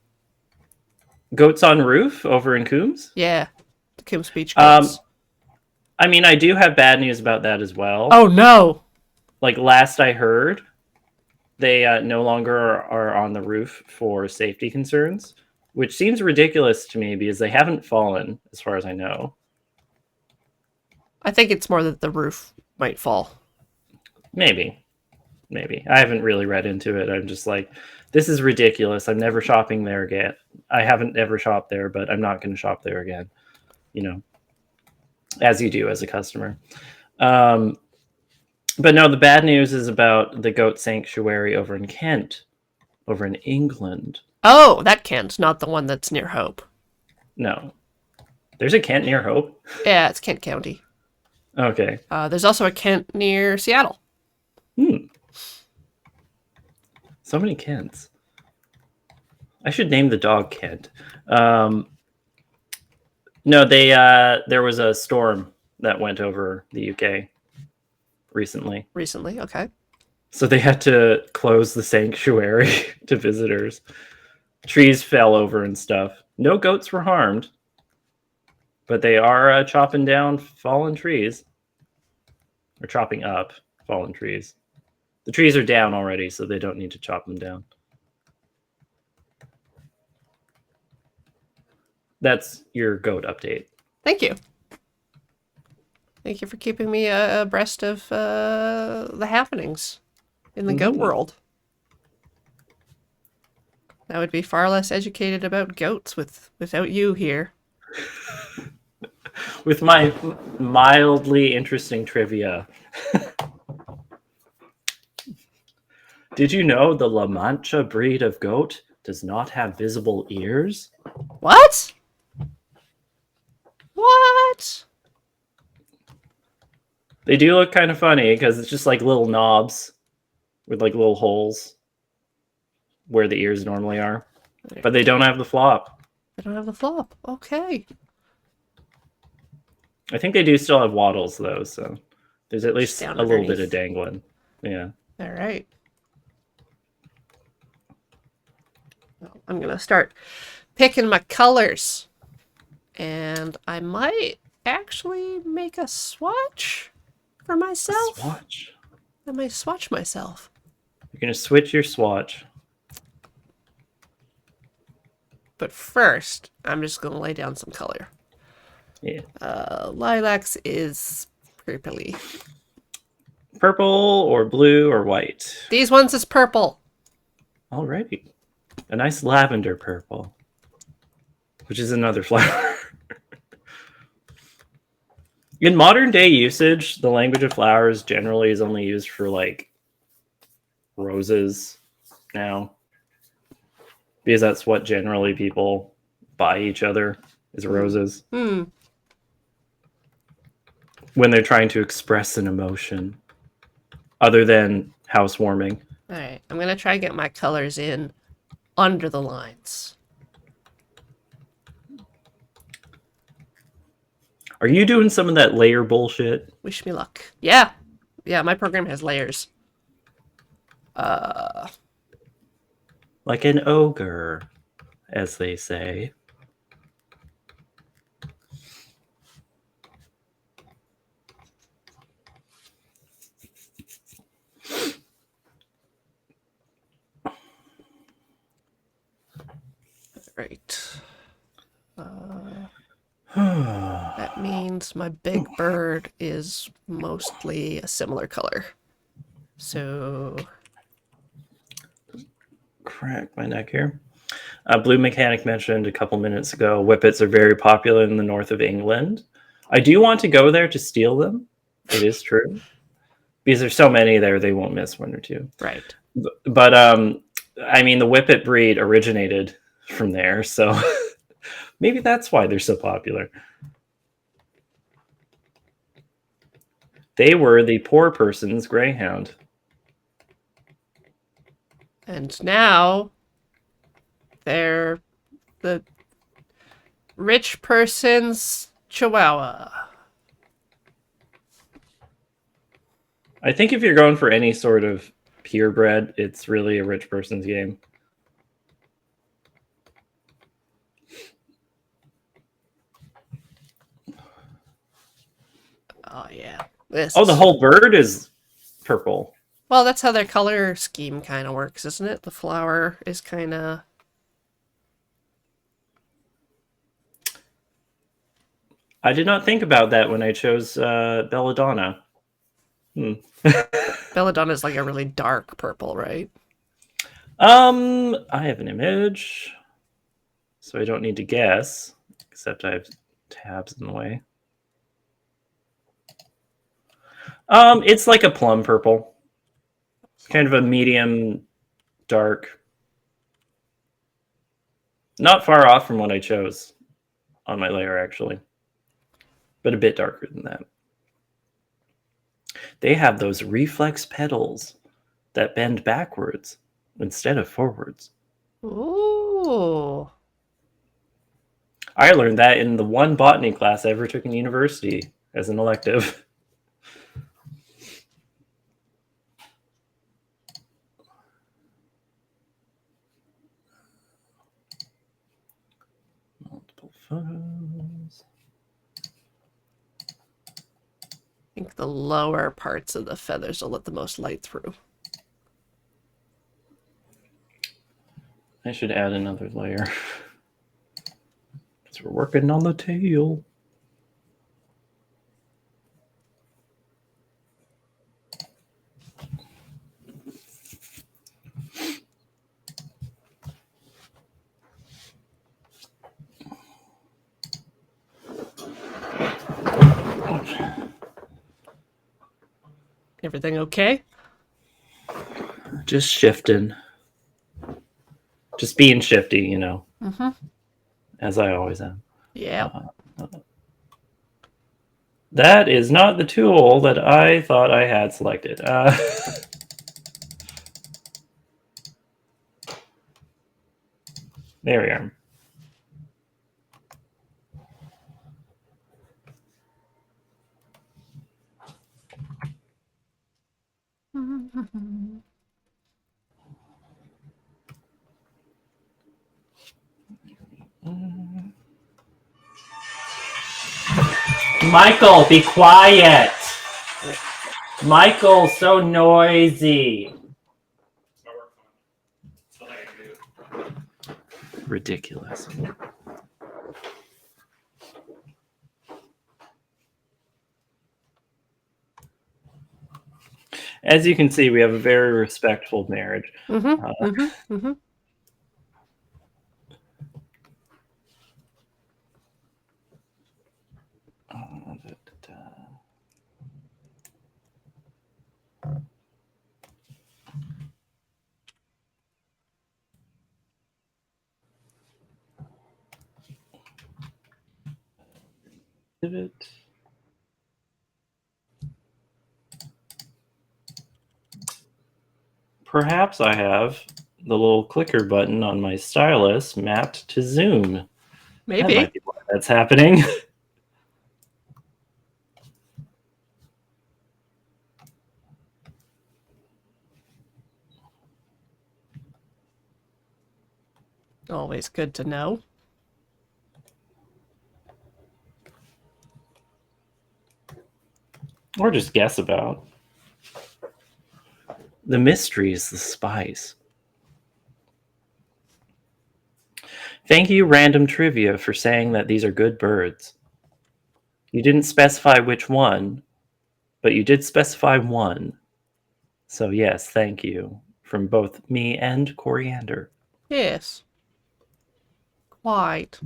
Goats on Roof over in Coombs? Yeah. The Coombs Beach goats. I mean, I do have bad news about that as well. Oh, no! Like, last I heard, they no longer are on the roof for safety concerns, which seems ridiculous to me because they haven't fallen, as far as I know. I think it's more that the roof might fall. Maybe. Maybe. I haven't really read into it. I'm just like, this is ridiculous. I'm never shopping there again. I haven't ever shopped there, but I'm not going to shop there again. You know, as you do as a customer. Um, but no, the bad news is about the goat sanctuary over in Kent, over in England. Oh, that Kent, not the one that's near Hope. No, there's a Kent near Hope. Yeah, it's Kent County. Okay. There's also a Kent near Seattle. Hmm. So many Kents. I should name the dog Kent. No, they there was a storm that went over the UK recently. Recently, okay. So they had to close the sanctuary to visitors. Trees fell over and stuff. No goats were harmed, but they are chopping down fallen trees. Or chopping up fallen trees. The trees are down already, so they don't need to chop them down. That's your goat update. Thank you. Thank you for keeping me abreast of the happenings in the goat world. I would be far less educated about goats without you here. With my mildly interesting trivia. Did you know the La Mancha breed of goat does not have visible ears? What? What? They do look kind of funny because it's just like little knobs with like little holes where the ears normally are. But they don't have the flop. They don't have the flop. Okay. I think they do still have wattles though, so there's at least a down little bit underneath. of dangling. Yeah. All right. Well, I'm going to start picking my colors. And I might actually make a swatch for myself. Swatch. I might swatch myself. You're going to switch your swatch. But first, I'm just going to lay down some color. Yeah. Lilacs is purpley. Purple or blue or white? These ones is purple. Alrighty. A nice lavender purple, which is another flower. In modern day usage, the language of flowers generally is only used for like roses now, because that's what generally people buy each other is roses when they're trying to express an emotion other than housewarming. All right, I'm going to try to get my colors in under the lines. Are you doing some of that layer bullshit? Wish me luck. Yeah. Yeah, my program has layers. Like an ogre, as they say. Right. That means my big bird is mostly a similar color. So Crack my neck here. Blue Mechanic mentioned a couple minutes ago, whippets are very popular in the north of England. I do want to go there to steal them. It is true. Because there's so many there, they won't miss one or two. right. But I mean, the whippet breed originated from there, so maybe that's why they're so popular. They were the poor person's greyhound. And now they're the rich person's chihuahua. I think if you're going for any sort of purebred, it's really a rich person's game. Oh, yeah. This Oh, the whole bird is purple. Well, that's how their color scheme kind of works, isn't it? The flower is kind of... I did not think about that when I chose Belladonna. Hmm. Belladonna is like a really dark purple, right? I have an image, so I don't need to guess, except I have tabs in the way. It's like a plum purple, kind of a medium dark, not far off from what I chose on my layer actually, but a bit darker than that. They have those reflex petals that bend backwards instead of forwards. Ooh. I learned that in the one botany class I ever took in university as an elective. Multiple photos. I think the lower parts of the feathers will let the most light through. I should add another layer. Because we're working on the tail. Everything okay? Just shifting. Just being shifty, you know, Mm-hmm. as I always am. Yeah. That is not the tool that I thought I had selected. There we are. Michael, be quiet. Michael, so noisy. Ridiculous. As you can see, we have a very respectful marriage. Mm-hmm. Mm-hmm. Mm-hmm. Perhaps I have the little clicker button on my stylus mapped to zoom. That might Maybe. be why that's happening. Always good to know. Or just guess about. The mystery is the spice. Thank you, Random Trivia, for saying that these are good birds. You didn't specify which one, but you did specify one. So, yes, thank you from both me and Coriander. Yes. Quite.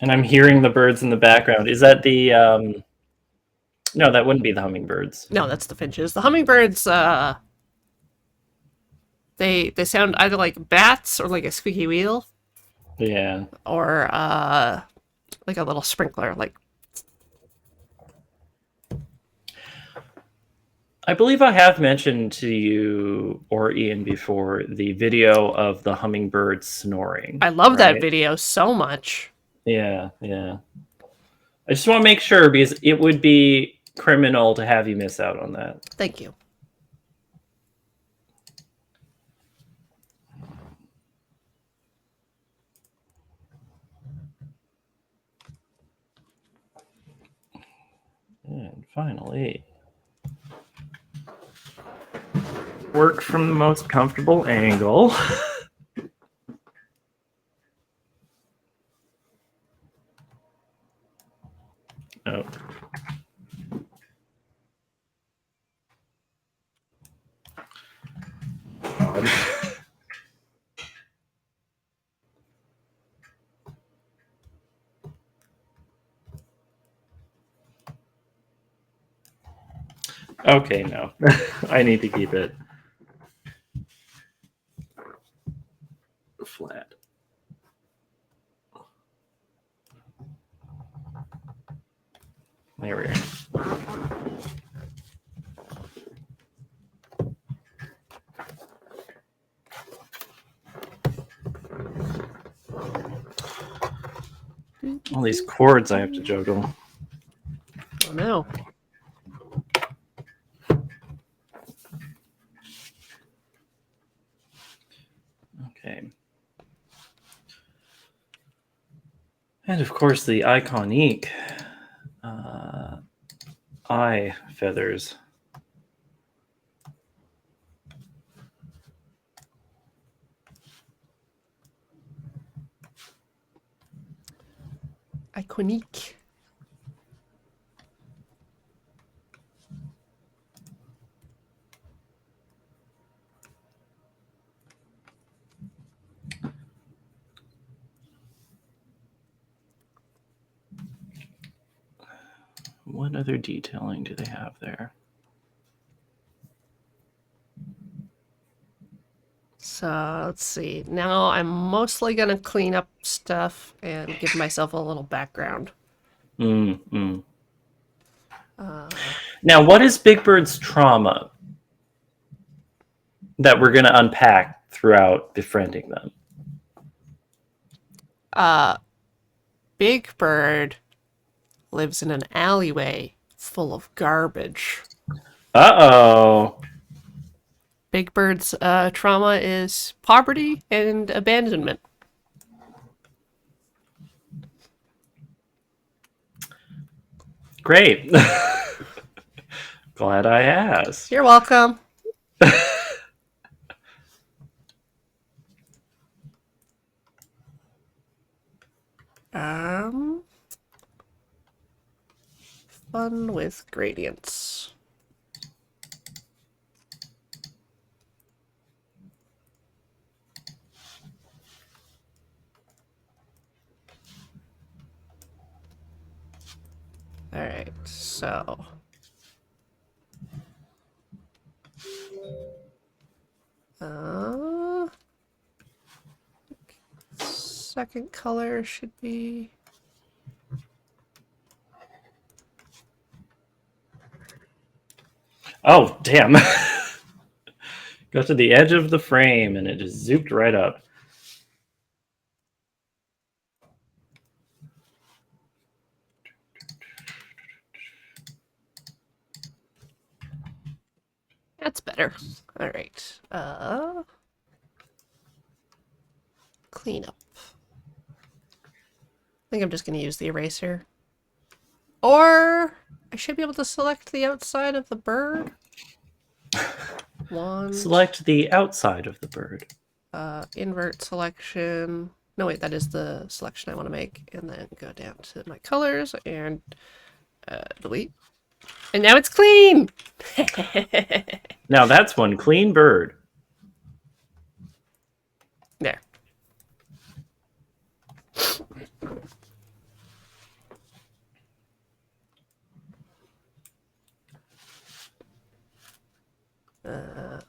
And I'm hearing the birds in the background. Is that the. No, that wouldn't be the hummingbirds. No, that's the finches. The hummingbirds, they sound either like bats or like a squeaky wheel Yeah. or like a little sprinkler. Like I believe I have mentioned to you or Ian before the video of the hummingbird snoring. I love that Right? video so much. Yeah, yeah. I just want to make sure because it would be criminal to have you miss out on that. Thank you. And finally, work from the most comfortable angle. Oh. Okay, no. I need to keep it flat. There we go. All these chords I have to juggle. Oh no. Okay. And of course, the iconic eye feathers. Iconique. What other detailing do they have there? So let's see. Now I'm mostly going to clean up stuff and give myself a little background. Now, what is Big Bird's trauma that we're going to unpack throughout befriending them? Big Bird lives in an alleyway full of garbage. Uh-oh. Big Bird's trauma is poverty and abandonment. Great. Glad I asked. You're welcome. Fun with gradients. All right, so second color should be Oh, damn. Got to the edge of the frame and it just zooped right up. that's better. All right. Clean up. I think I'm just going to use the eraser. Or I should be able to select the outside of the bird. Select the outside of the bird. Invert selection. No, wait, that is the selection I want to make. And then go down to my colors and delete. And now it's clean! Now that's one clean bird. There. The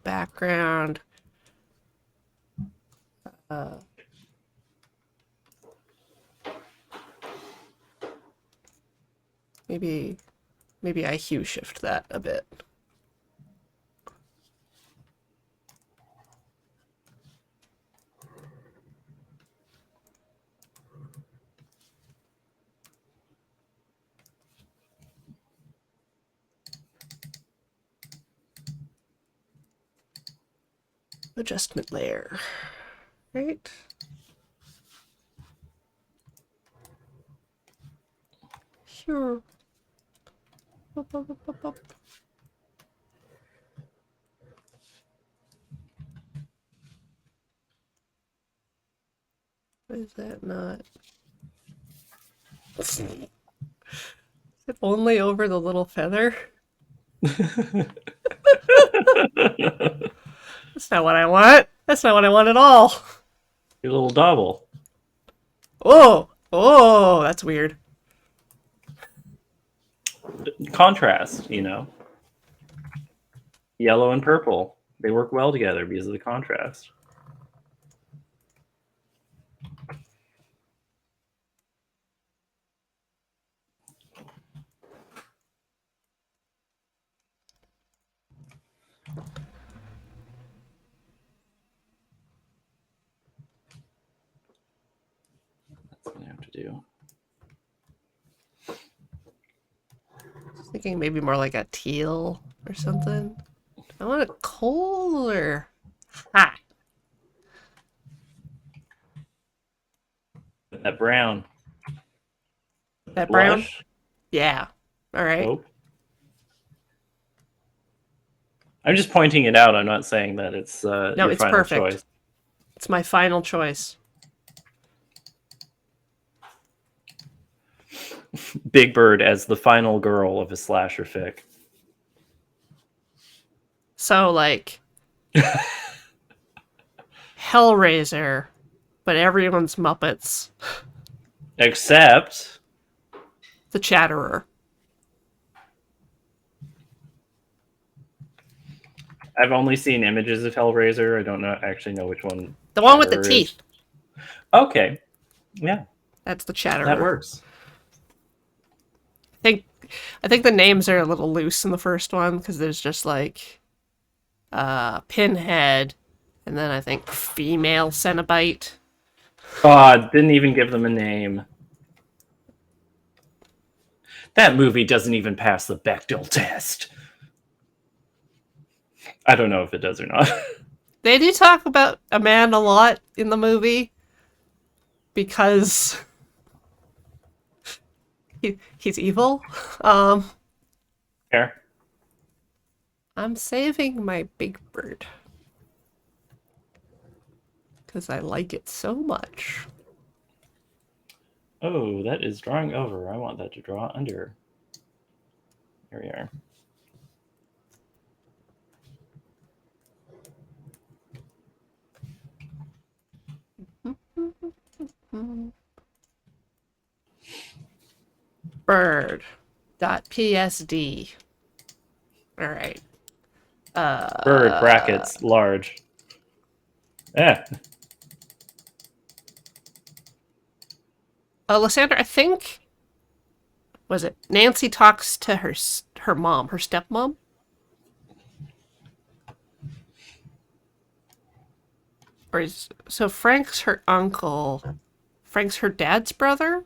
background. Maybe I hue shift that a bit. Adjustment layer. Right? Sure. Up, up, up, up, up. is that not? Is it only over the little feather? That's not what I want. That's not what I want at all. Your little double. Oh, oh, that's weird. Contrast, you know. Yellow and purple. They work well together because of the contrast. That's what I have to do. Thinking maybe more like a teal or something. I want it coal or hot. That brown. That brown? Blush. Yeah. All right. Hope. I'm just pointing it out. I'm not saying that it's No, your it's final perfect. choice. It's my final choice. Big Bird as the final girl of a slasher fic. So, like, Hellraiser, but everyone's Muppets. Except The Chatterer. I've only seen images of Hellraiser. I don't actually know which one. The one with the Chatterer teeth. is. Okay. Yeah, That's the Chatterer. that works. I think the names are a little loose in the first one because there's just like Pinhead, and then I think female Cenobite. Didn't even give them a name. That movie doesn't even pass the Bechdel test. I don't know if it does or not. They do talk about a man a lot in the movie because he's evil. Fair. I'm saving my Big Bird because I like it so much. Oh, that is drawing over. I want that to draw under. Here we are. Bird.psd. All right. Bird brackets large. Yeah. Lysandra, I think was it Nancy talks to her mom, her stepmom. So Frank's her uncle. Frank's her dad's brother.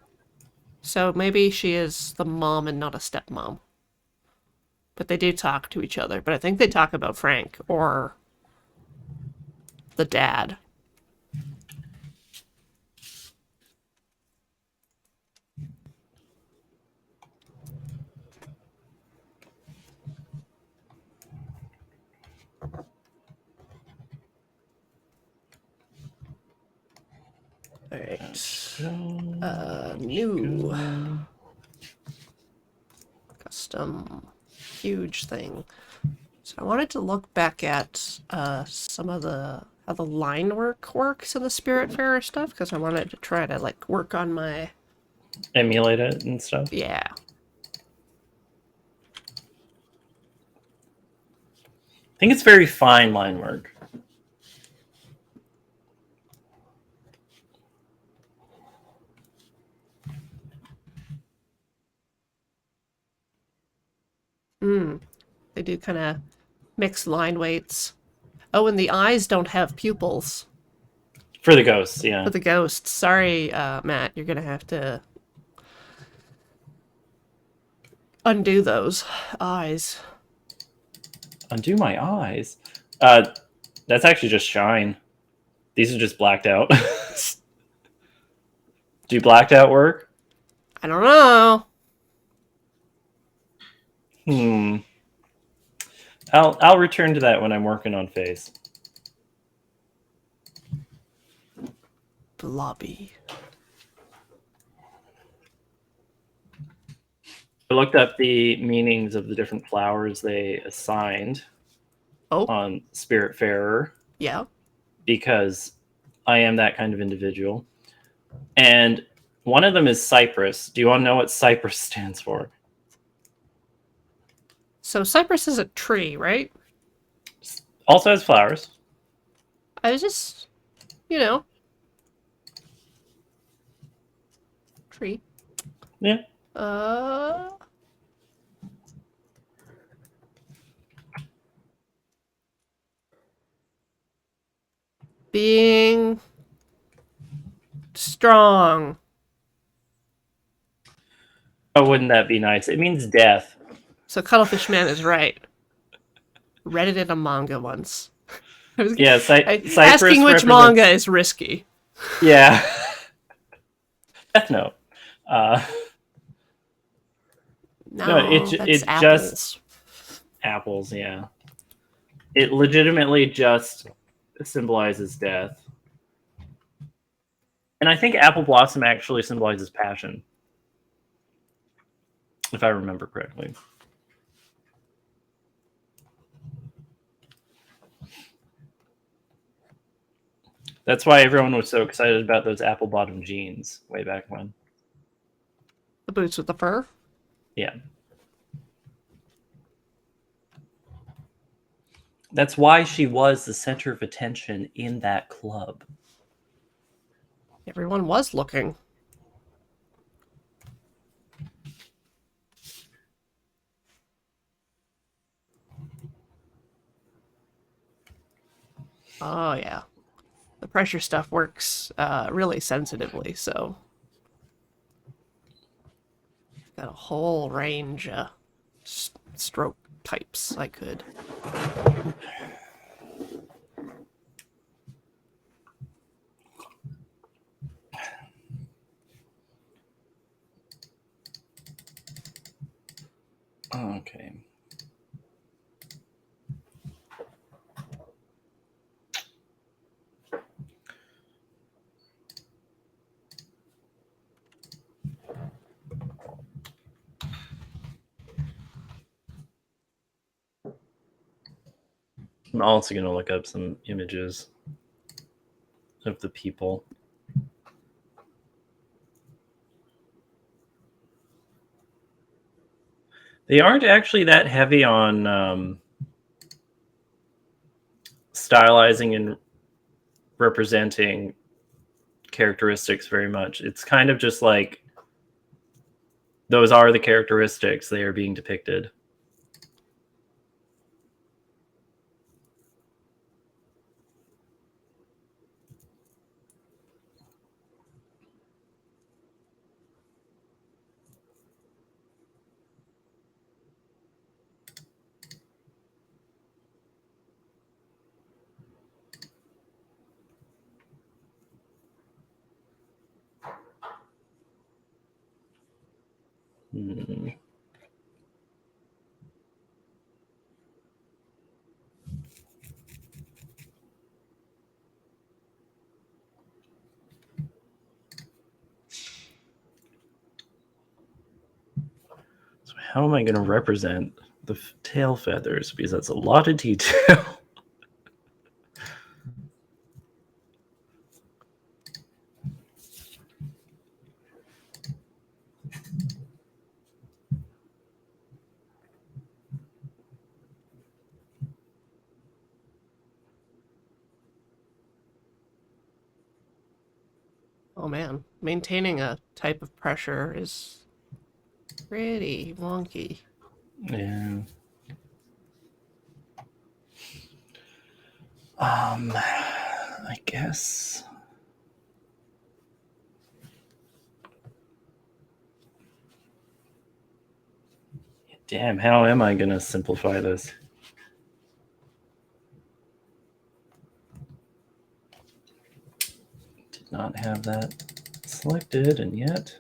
So maybe she is the mom and not a stepmom. But they do talk to each other. But I think they talk about Frank or the dad. All right. New custom huge thing. So I wanted to look back at some of how the line work works in the Spiritfarer stuff because I wanted to try to like work on my Emulate it and stuff. yeah. I think it's very fine line work. They do kind of mix line weights. Oh, and the eyes don't have pupils For the ghosts, yeah. for the ghosts. Sorry, Matt, you're gonna have to undo those eyes. Undo my eyes. That's actually just shine. These are just blacked out. Do blacked out work? I don't know. I'll return to that when I'm working on face. Blobby. I looked up the meanings of the different flowers they assigned Oh, on Spiritfarer yeah. because I am that kind of individual. And one of them is Cypress. Do you want to know what Cypress stands for? So cypress is a tree, right? Also has flowers. I was just, you know, tree. Yeah. Uh, being strong. Oh, wouldn't that be nice? It means death. So Cuttlefish Man is right. Read it in a manga once. Yeah, Asking Cypress which represents. manga is risky. Yeah. Death Note. Uh, no, No, that's it just apples. apples. Yeah, it legitimately just symbolizes death, and I think apple blossom actually symbolizes passion, if I remember correctly. That's why everyone was so excited about those apple bottom jeans way back when. The boots with the fur. Yeah, that's why she was the center of attention in that club. Everyone was looking. Oh, yeah. The pressure stuff works really sensitively, so got a whole range of stroke types I could. Okay. I'm also going to look up some images of the people. They aren't actually that heavy on stylizing and representing characteristics very much. It's kind of just like those are the characteristics they are being depicted. Hmm. So how am I going to represent the tail feathers? Because that's a lot of detail. Oh man, maintaining a type of pressure is pretty wonky. Yeah. I guess. Damn, how am I going to simplify this? Did not have that selected, and yet.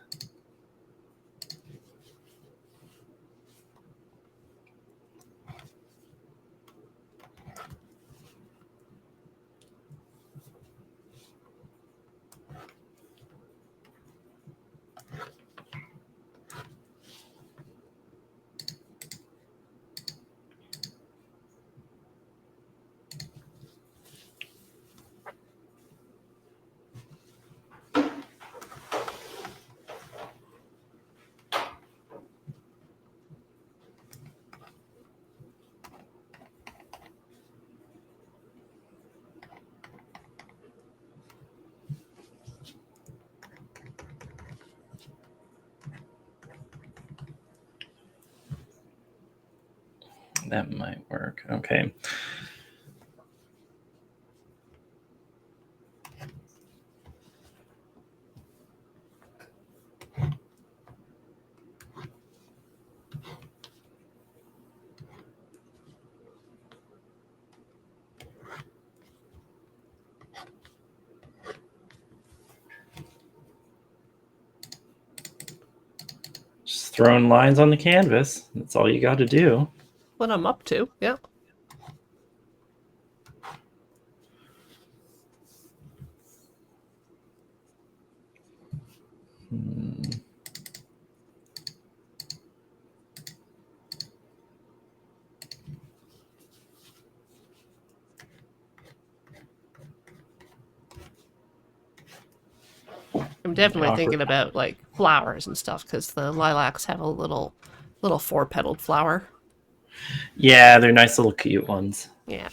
That might work. Okay. Just throwing lines on the canvas. That's all you got to do. What I'm up to, yeah. I'm definitely Awkward. thinking about like flowers and stuff because the lilacs have a little four-petaled flower. Yeah, they're nice little cute ones. Yeah.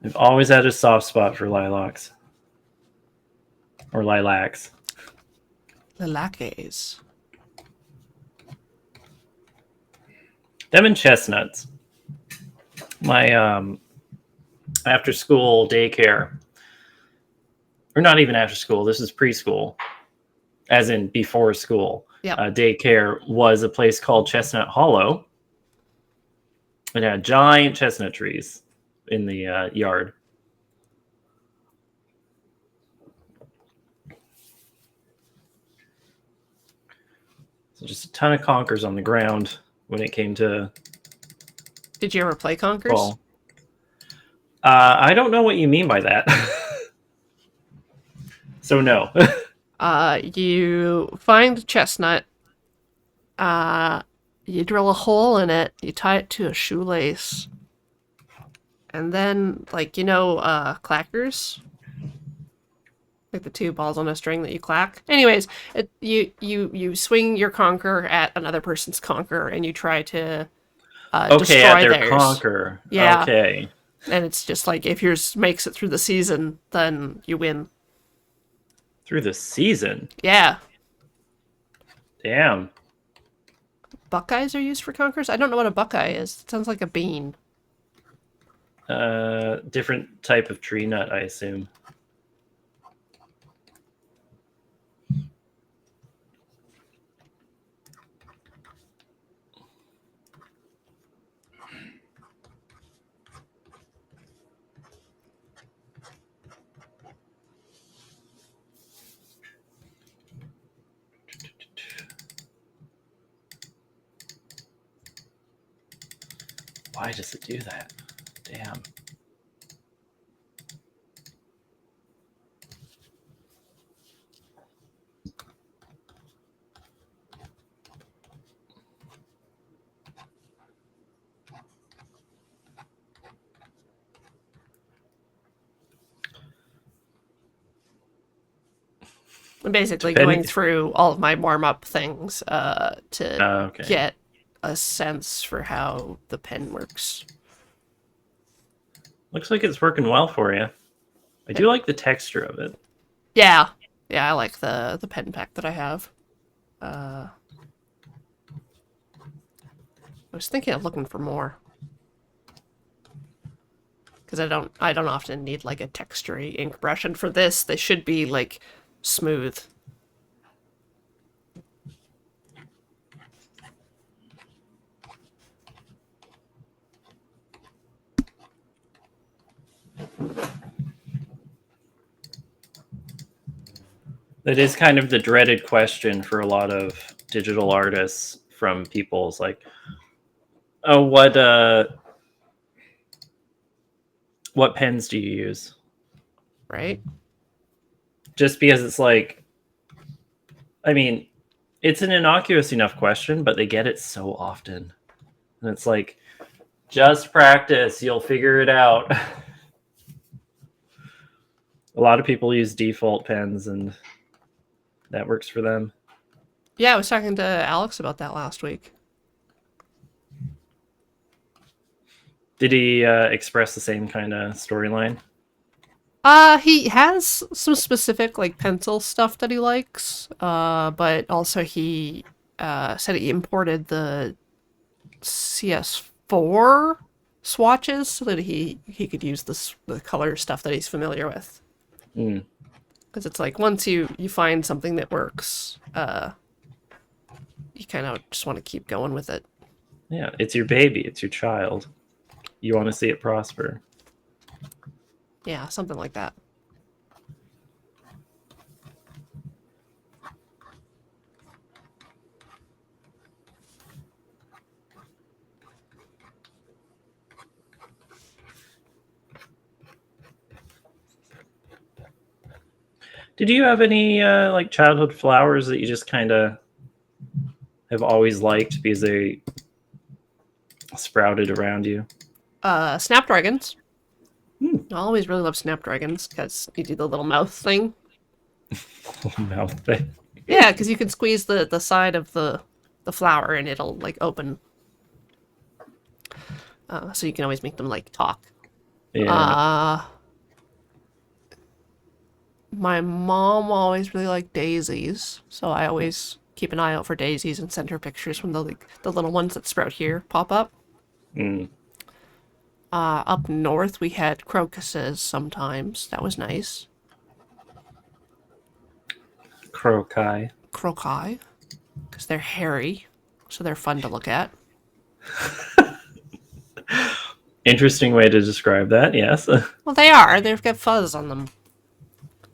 I've always had a soft spot for lilacs. Or lilacs. Lilacs. Them and chestnuts. My after school daycare, or not even after school, this is preschool, as in before school. Yep. Daycare was a place called Chestnut Hollow. It had giant chestnut trees in the yard. So just a ton of conkers on the ground when it came to Did you ever play Conkers? fall. I don't know what you mean by that. So no. You find a chestnut, you drill a hole in it, you tie it to a shoelace, and then, like, clackers? Like the two balls on a string that you clack. Anyways, you swing your conker at another person's conker, and you try to Okay, destroy at their theirs. conker. Yeah. Okay. And it's just like, if yours makes it through the season, then you win. Through the season. Yeah. Damn. Buckeyes are used for conkers? I don't know what a buckeye is. It sounds like a bean. Different type of tree nut, I assume. Why does it do that? Damn. I'm basically Depending- going through all of my warm-up things to Okay. get a sense for how the pen works. Looks like it's working well for you. I do like the texture of it. Yeah. Yeah, I like the pen pack that I have. I was thinking of looking for more. Because I don't often need like a textury ink brush, and for this they should be like smooth. That is kind of the dreaded question for a lot of digital artists from people. It's like, oh, what pens do you use? Right? Just because it's like, I mean, it's an innocuous enough question, but they get it so often. And it's like, just practice, you'll figure it out. A lot of people use default pens, and that works for them. Yeah, I was talking to Alex about that last week. Did he express the same kind of storyline? He has some specific like pencil stuff that he likes. But also he said he imported the CS4 swatches so that he could use the color stuff that he's familiar with. Mm. Because it's like once you find something that works, you kind of just want to keep going with it. Yeah, it's your baby. It's your child. You want to see it prosper. Yeah, something like that. Did you have any like childhood flowers that you just kind of have always liked because they sprouted around you? Snapdragons. Hmm. I always really love snapdragons because you do the little mouth thing. Mouth thing. Yeah, because you can squeeze the side of the flower and it'll like open. So you can always make them like talk. Yeah. Uh, my mom always really liked daisies, so I always keep an eye out for daisies and send her pictures when the little ones that sprout here pop up. Mm. Up north we had crocuses sometimes. That was nice. Croci. Croci, because they're hairy, so they're fun to look at. Interesting way to describe that, yes. Well, they are. They've got fuzz on them.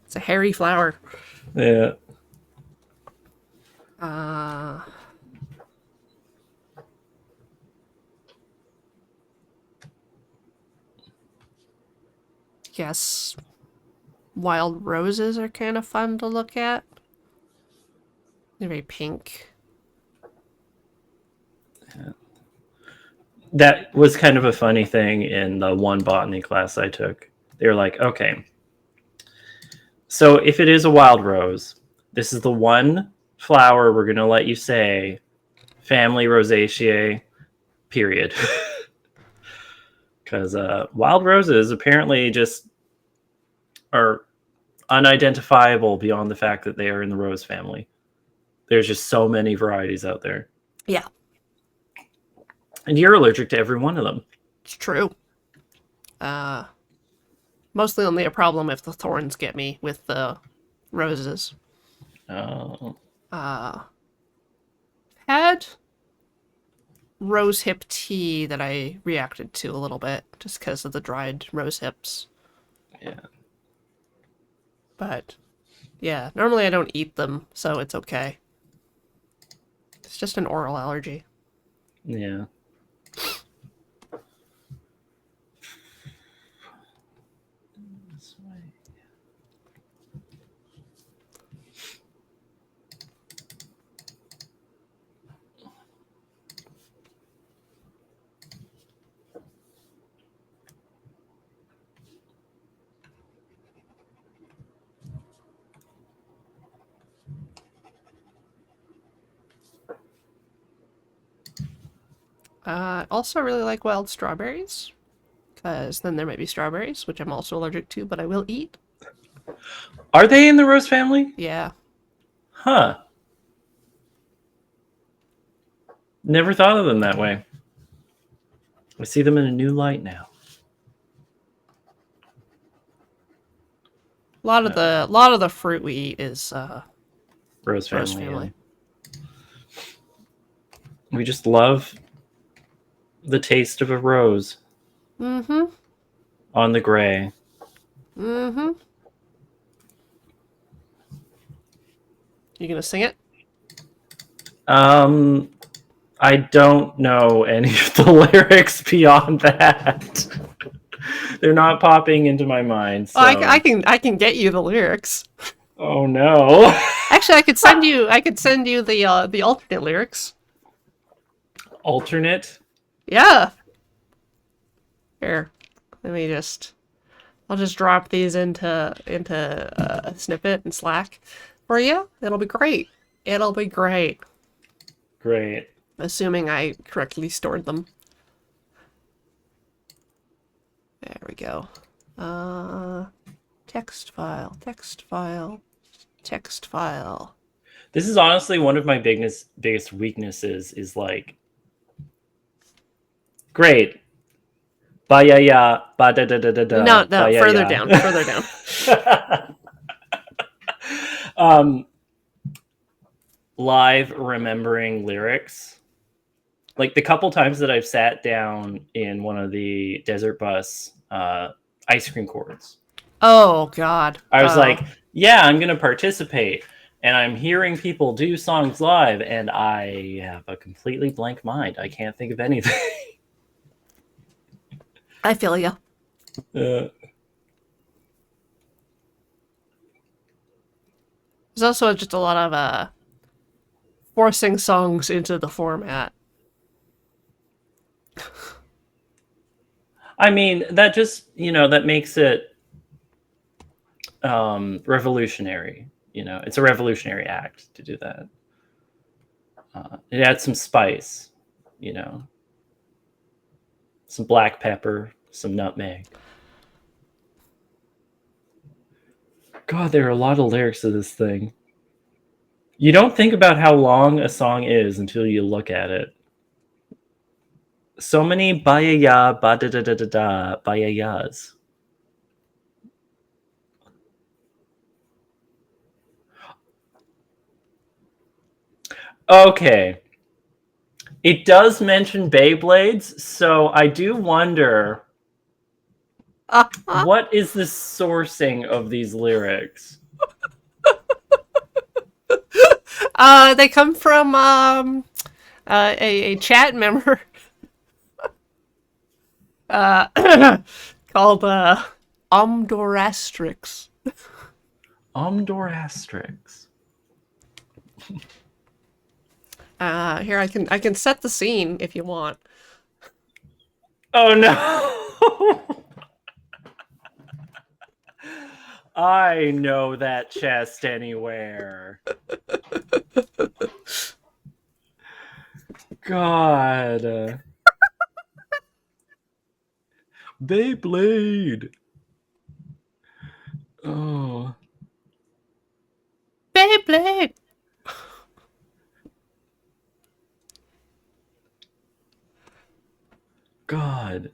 It's a hairy flower. Yeah. Uh, yes, wild roses are kind of fun to look at. They're very pink. That was kind of a funny thing in the one botany class I took. They were like, okay, so if it is a wild rose, this is the one flower we're going to let you say family Rosaceae, period. Because wild roses apparently just are unidentifiable beyond the fact that they are in the rose family. There's just so many varieties out there. Yeah, And you're allergic to every one of them. it's true. Mostly only a problem if the thorns get me with the roses. Oh. Had rose hip tea that I reacted to a little bit just because of the dried rose hips. Yeah. But yeah, normally I don't eat them, so it's okay. It's just an oral allergy. Yeah. This way. I also really like wild strawberries, because then there might be strawberries, which I'm also allergic to, but I will eat. Are they in the rose family? Yeah. Huh. Never thought of them that way. I see them in a new light now. A lot of the fruit we eat is Rose family. rose family. Yeah. We just love the taste of a rose. Mm-hmm. On the gray. Mm-hmm. You gonna sing it? I don't know any of the lyrics beyond that. They're not popping into my mind. So. Oh, I can get you the lyrics. Oh no. Actually, I could send you the alternate lyrics. Alternate? Yeah. Here, I'll just drop these into a snippet in Slack for you. It'll be great. It'll be great. Great. Assuming I correctly stored them. There we go. Text file, text file, text file. This is honestly one of my biggest weaknesses is like Great. Ba ya ya, ba da da da da No, da, ba no, ya further ya. down, further down. um, Live remembering lyrics. Like the couple times that I've sat down in one of the desert bus ice cream courts, Oh God. I was like, yeah, I'm going to participate. And I'm hearing people do songs live, and I have a completely blank mind. I can't think of anything. I feel you. uh, There's also just a lot of forcing songs into the format. I mean, that just, that makes it revolutionary. It's a revolutionary act to do that. It adds some spice, you know, some black pepper, some nutmeg. God, there are a lot of lyrics to this thing. You don't think about how long a song is until you look at it. So many ba ya ya, ba da da da da da, ba ya yas. Okay. It does mention Beyblades, so I do wonder what is the sourcing of these lyrics? They come from a chat member called Omdorastrix. Omdor Asterix. Here I can set the scene if you want. Oh no! I know that chest anywhere. God. Beyblade. Oh. Beyblade. God.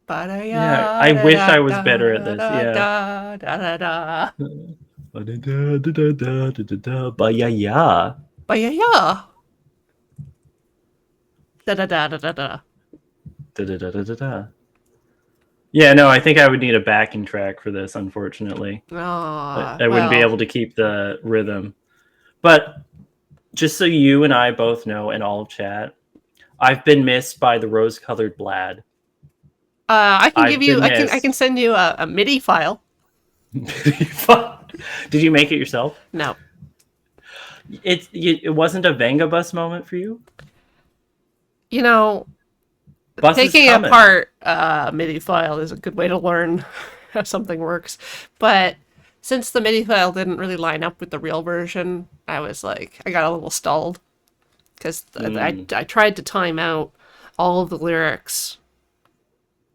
Yeah, I Ba-da-ya, wish I was da-da, better at this. Yeah. da-da, da-da-da. Ba-ya-ya. Ba-ya-ya. Da-da-da-da-da-da. Da-da-da-da-da-da. Yeah, no, I think I would need a backing track for this, unfortunately. I wouldn't be Well, able to keep the rhythm. But just so you and I both know, and all of chat, I've been missed by the rose-colored Blad. I can give I've you. been I can missed. send you a MIDI file. Did you make it yourself? No, It wasn't a Venga bus moment for you? you know, Bus is taking coming. apart MIDI file is a good way to learn how something works. But since the MIDI file didn't really line up with the real version, I got a little stalled because Mm. I tried to time out all of the lyrics,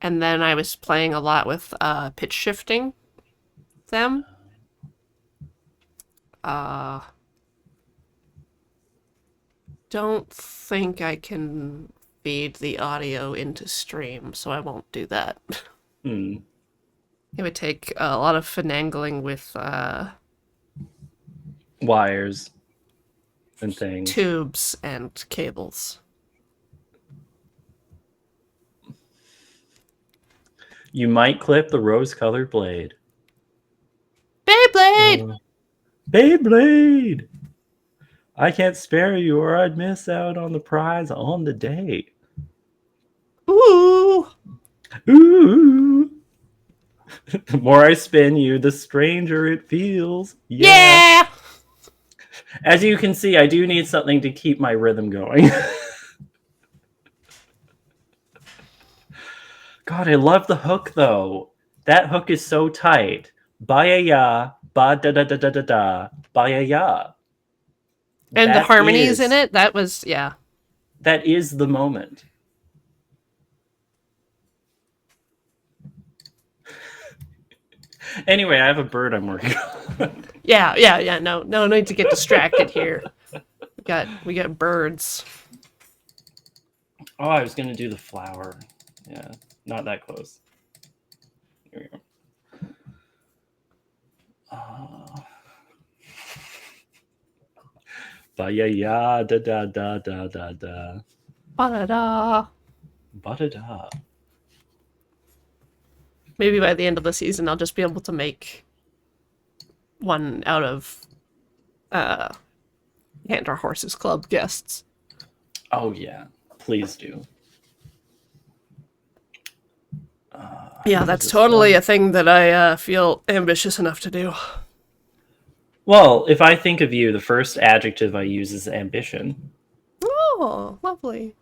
and then I was playing a lot with pitch shifting them. Uh, don't think I can feed the audio into stream, so I won't do that. Mm. It would take a lot of finagling with Wires and things. tubes and cables. You might clip the rose-colored blade. Beyblade! Beyblade! I can't spare you, or I'd miss out on the prize on the day. Ooh! Ooh! The more I spin you, the stranger it feels. Yeah. Yeah! As you can see, I do need something to keep my rhythm going. God, I love the hook though. That hook is so tight. Ba ya ya, ba da da da da da da, ba ya ya. And the That harmonies in is it, that was, yeah. that is the moment. Anyway, I have a bird I'm working on. Yeah. No need to get distracted here. We got birds. Oh, I was gonna do the flower. Yeah, not that close. Here we go. Ba ya ya da da da da da da. Ba-da-da. Ba da da. Maybe by the end of the season, I'll just be able to make one out of Hand Our Horses Club guests. Oh yeah, please do. Yeah, What is that's this totally one? a thing that I feel ambitious enough to do. Well, if I think of you, the first adjective I use is ambition. Oh, lovely.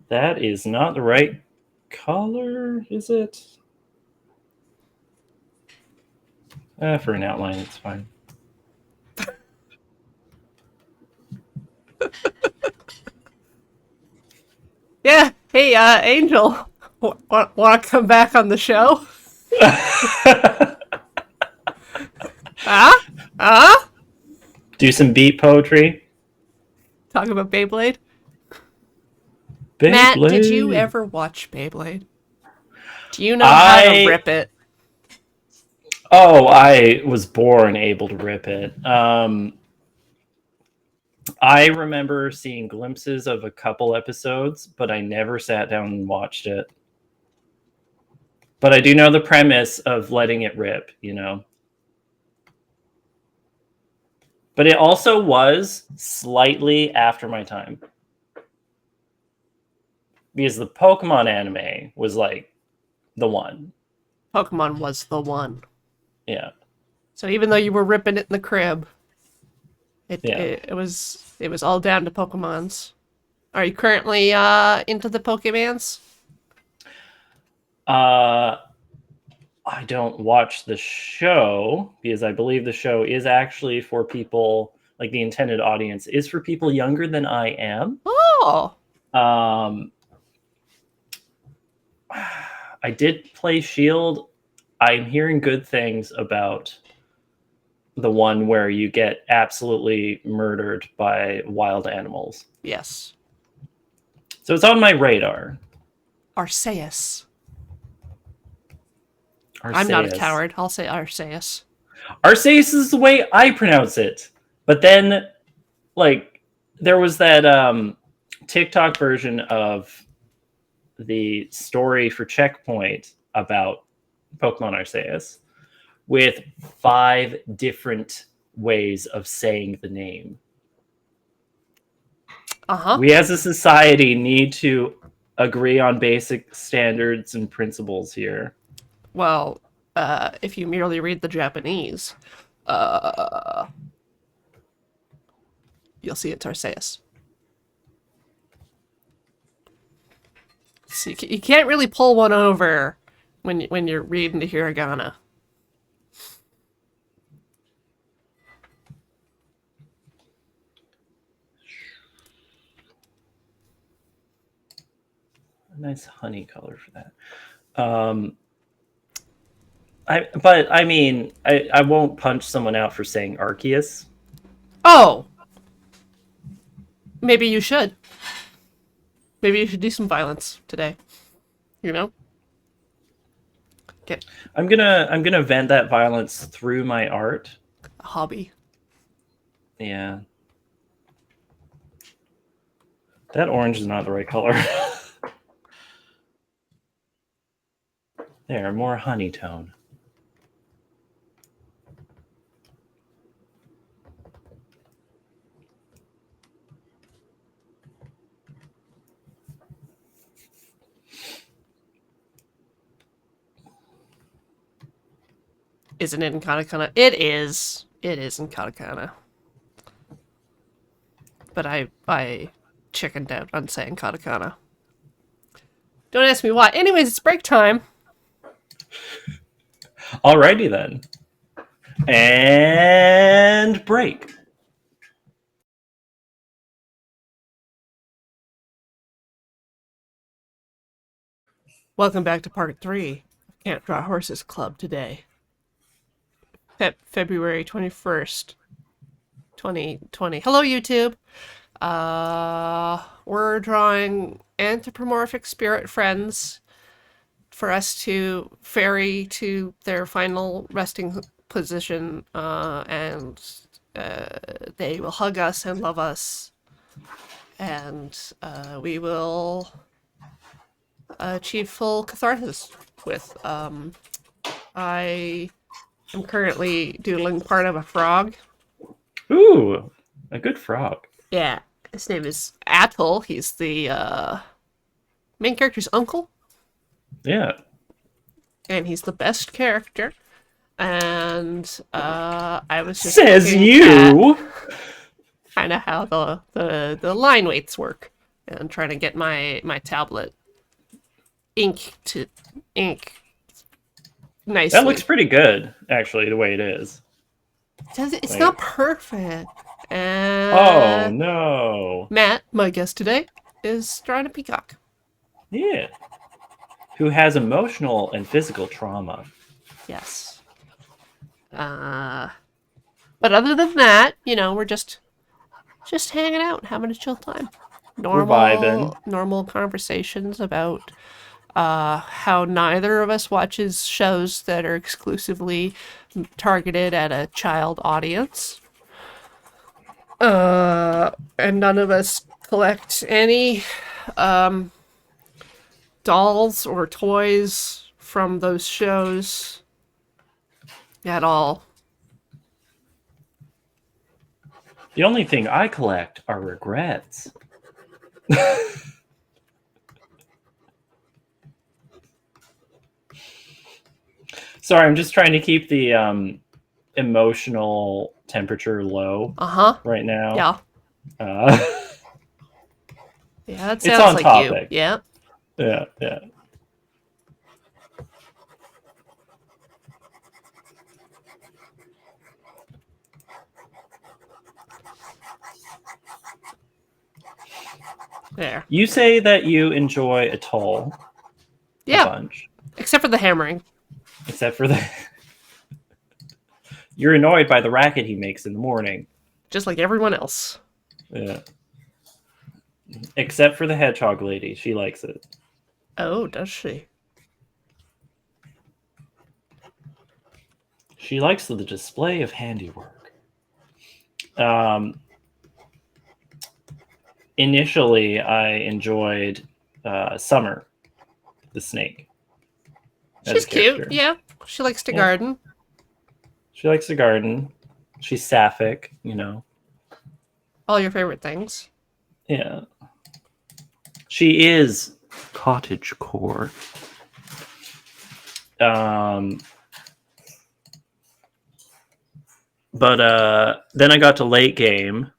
That is not the right color, is it? For an outline, it's fine. Yeah. Hey, Angel, want to come back on the show? Huh? Huh? Do some beat poetry. Talk about Beyblade. Matt, did you Beyblade. ever watch Beyblade? Do you know how to I rip it? I was born able to rip it. I remember seeing glimpses of a couple episodes, but I never sat down and watched it. But I do know the premise of letting it rip, you know. But it also was slightly after my time. Because the Pokemon anime was like the one. Pokemon was the one. Yeah. So even though you were ripping it in the crib, Yeah. it was all down to Pokemons. Are you currently into the Pokemans? I don't watch the show because I believe the show is actually for people, like the intended audience is for people younger than I am. Oh, Um, I did play Shield. I'm hearing good things about the one where you get absolutely murdered by wild animals. yes. So it's on my radar. Arceus. I'm not a Arceus. coward. I'll say Arceus. Arceus is the way I pronounce it. But then, like, there was that TikTok version of the story for Checkpoint about Pokemon Arceus with 5 different ways of saying the name. Uh-huh. We as a society need to agree on basic standards and principles here. Well, if you merely read the Japanese, you'll see it's Arceus. So you can't really pull one over when you're reading the hiragana. A nice honey color for that. I won't punch someone out for saying Arceus. Oh, maybe you should. Maybe you should do some violence today. You know? Get I'm gonna vent that violence through my art. a hobby. Yeah. That orange is not the right color. There, more honey tone. Isn't it in katakana? It is. It is in katakana. But I chickened out on saying katakana. Don't ask me why. Anyways, it's break time. Alrighty then. And break. Welcome back to part 3 of Can't Draw Horses Club today. February 21st, 2020. Hello, YouTube. We're drawing anthropomorphic spirit friends for us to ferry to their final resting position, and they will hug us and love us, and we will achieve full catharsis with. I am currently doodling part of a frog. Ooh, a good frog. Yeah, his name is Atoll. He's the main character's uncle, Yeah. and he's the best character. And I was just Says looking at you. kind of how the line weights work, and trying to get my tablet ink to ink That looks nicely. pretty good, actually, the way it is. It's Like, not perfect. oh no. Matt, my guest today, is drawing a peacock. Yeah. Who has emotional and physical trauma. Yes. Uh, but other than that, we're just hanging out, having a chill time. We're vibing. Normal conversations about how neither of us watches shows that are exclusively targeted at a child audience. And none of us collect any dolls or toys from those shows at all. The only thing I collect are regrets. Sorry, I'm just trying to keep the emotional temperature low Uh huh. right now. Yeah. Uh, Yeah, that it's sounds on like you. topic. Yeah. Yeah, yeah. There. You say that you enjoy Atoll a Yeah. bunch, Except for the hammering. except for the. You're annoyed by the racket he makes in the morning. Just like everyone else. Yeah. Except for the hedgehog lady. She likes it. Oh, does she? She likes the display of handiwork. Um, Initially, I enjoyed Summer, the snake, as She's a cute. character. Yeah. She likes to Yeah. garden. She likes to garden. She's sapphic, All your favorite things. Yeah. She is cottage core. Um, but then I got to late game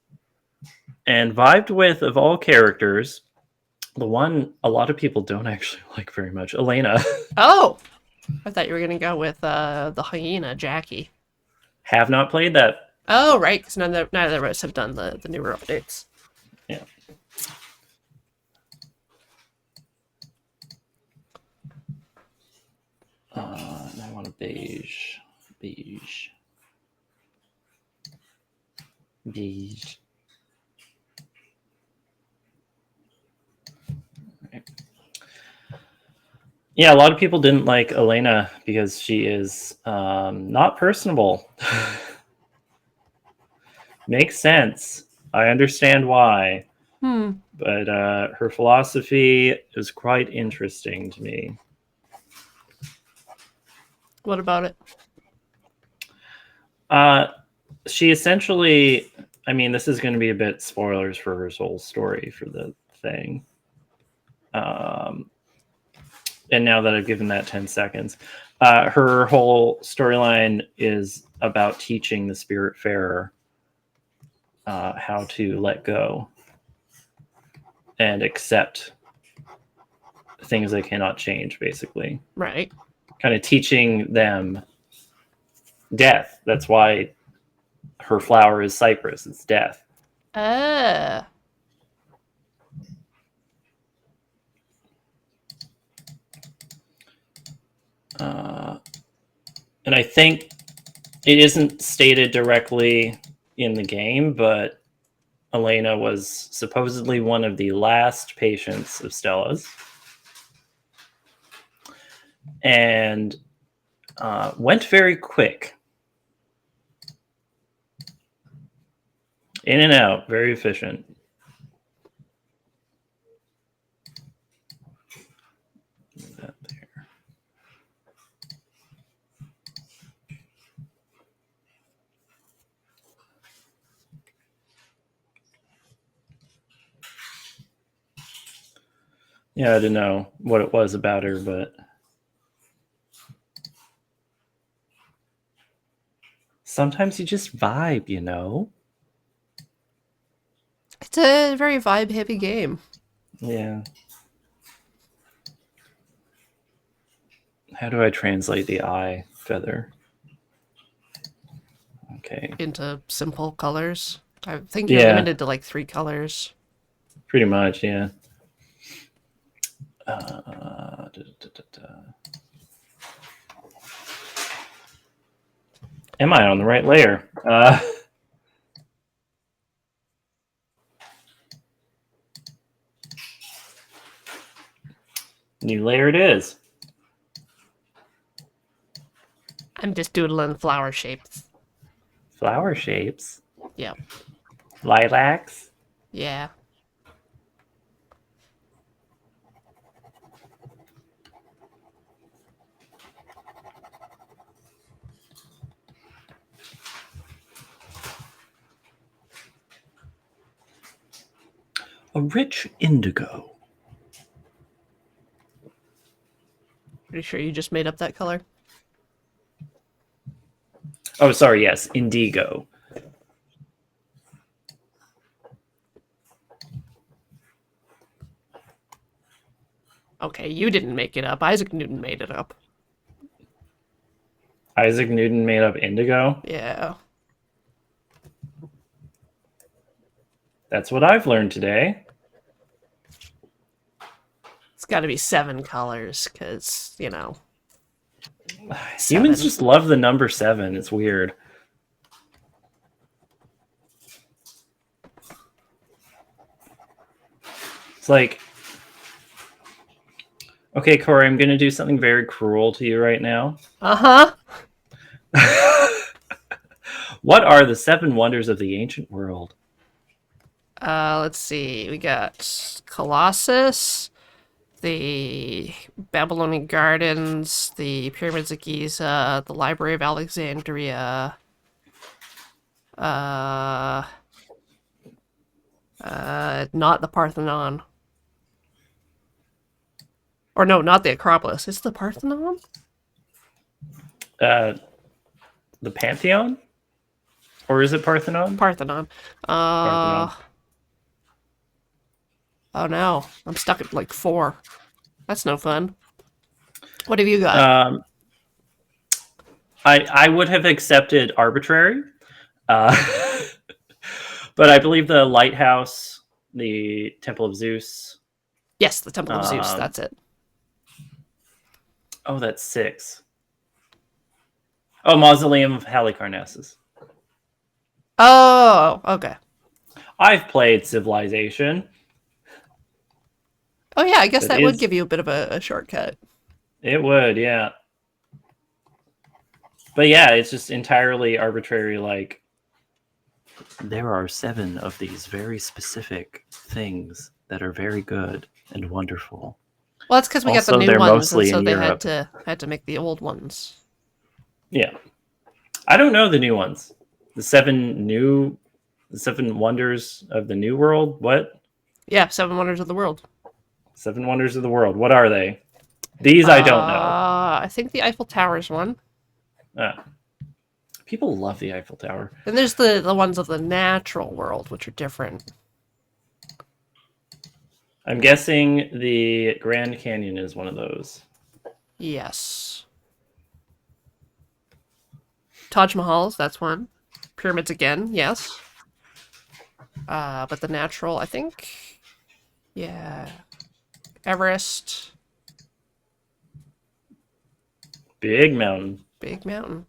and vibed with, of all characters, the one a lot of people don't actually like very much, Elena. Oh! I thought you were going to go with the hyena, Jackie. Have not played that. Oh, right, because neither of us have done the newer updates. Yeah. I want a beige. Beige. Beige. Right. Yeah, a lot of people didn't like Elena because she is not personable. Makes sense. I understand why. But her philosophy is quite interesting to me. What about it? She essentially, I mean, this is going to be a bit spoilers for her whole story for the thing. And now that I've given that 10 seconds, her whole storyline is about teaching the Spiritfarer how to let go and accept things they cannot change, basically. Right. Kind of teaching them death. That's why her flower is cypress. It's death. And I think it isn't stated directly in the game, but Elena was supposedly one of the last patients of Stella's, and went very quick. In and out, very efficient. That there. Yeah, I didn't know what it was about her, but sometimes you just vibe, you know? It's a very vibe heavy game. Yeah. How do I translate the eye feather? Okay. Into simple colors. I think you're Yeah, limited to like 3 colors. pretty much, yeah. Da, da, da, da. Am I on the right layer? New layer it is. I'm just doodling flower shapes. Flower shapes. Yeah. Lilacs. Yeah. A rich indigo. Pretty sure you just made up that color. Oh, sorry, yes, indigo. Okay, you didn't make it up. Isaac Newton made it up. Isaac Newton made up indigo. Yeah. That's what I've learned today. It's got to be 7 colors because, you know. Humans 7. just love the number 7. It's weird. It's like, okay, Corey, I'm going to do something very cruel to you right now. Uh-huh. What are the 7 wonders of the ancient world? Let's see. We got Colossus, the Babylonian Gardens, the Pyramids of Giza, the Library of Alexandria, uh, not the Parthenon. Or no, not the Acropolis. It's the Parthenon? Uh, the Pantheon? Or is it Parthenon? Parthenon. Parthenon. Oh no. I'm stuck at like 4. That's no fun. What have you got? I would have accepted arbitrary, uh, but I believe the lighthouse, the Temple of Zeus. Yes, the Temple of Zeus. Um, That's it. oh, that's 6. Oh, Mausoleum of Halicarnassus. Oh, okay. I've played Civilization. Oh yeah, I guess that would is give you a bit of a shortcut. It would, yeah. But yeah, it's just entirely arbitrary. Like, there are 7 of these very specific things that are very good and wonderful. Well, that's because we got the Also, new they're ones, and mostly so in they Europe. had to make the old ones. Yeah, I don't know the new ones. The 7 wonders of the new world. What? Yeah, 7 Wonders of the World. 7 wonders of the world. What are they? These I don't know. I think the Eiffel Tower is one. People love the Eiffel Tower. Then there's the ones of the natural world, which are different. I'm guessing the Grand Canyon is one of those. Yes. Taj Mahals, that's one. Pyramids again, yes. But the natural, I think. Yeah. Everest. Big mountain. Big mountain.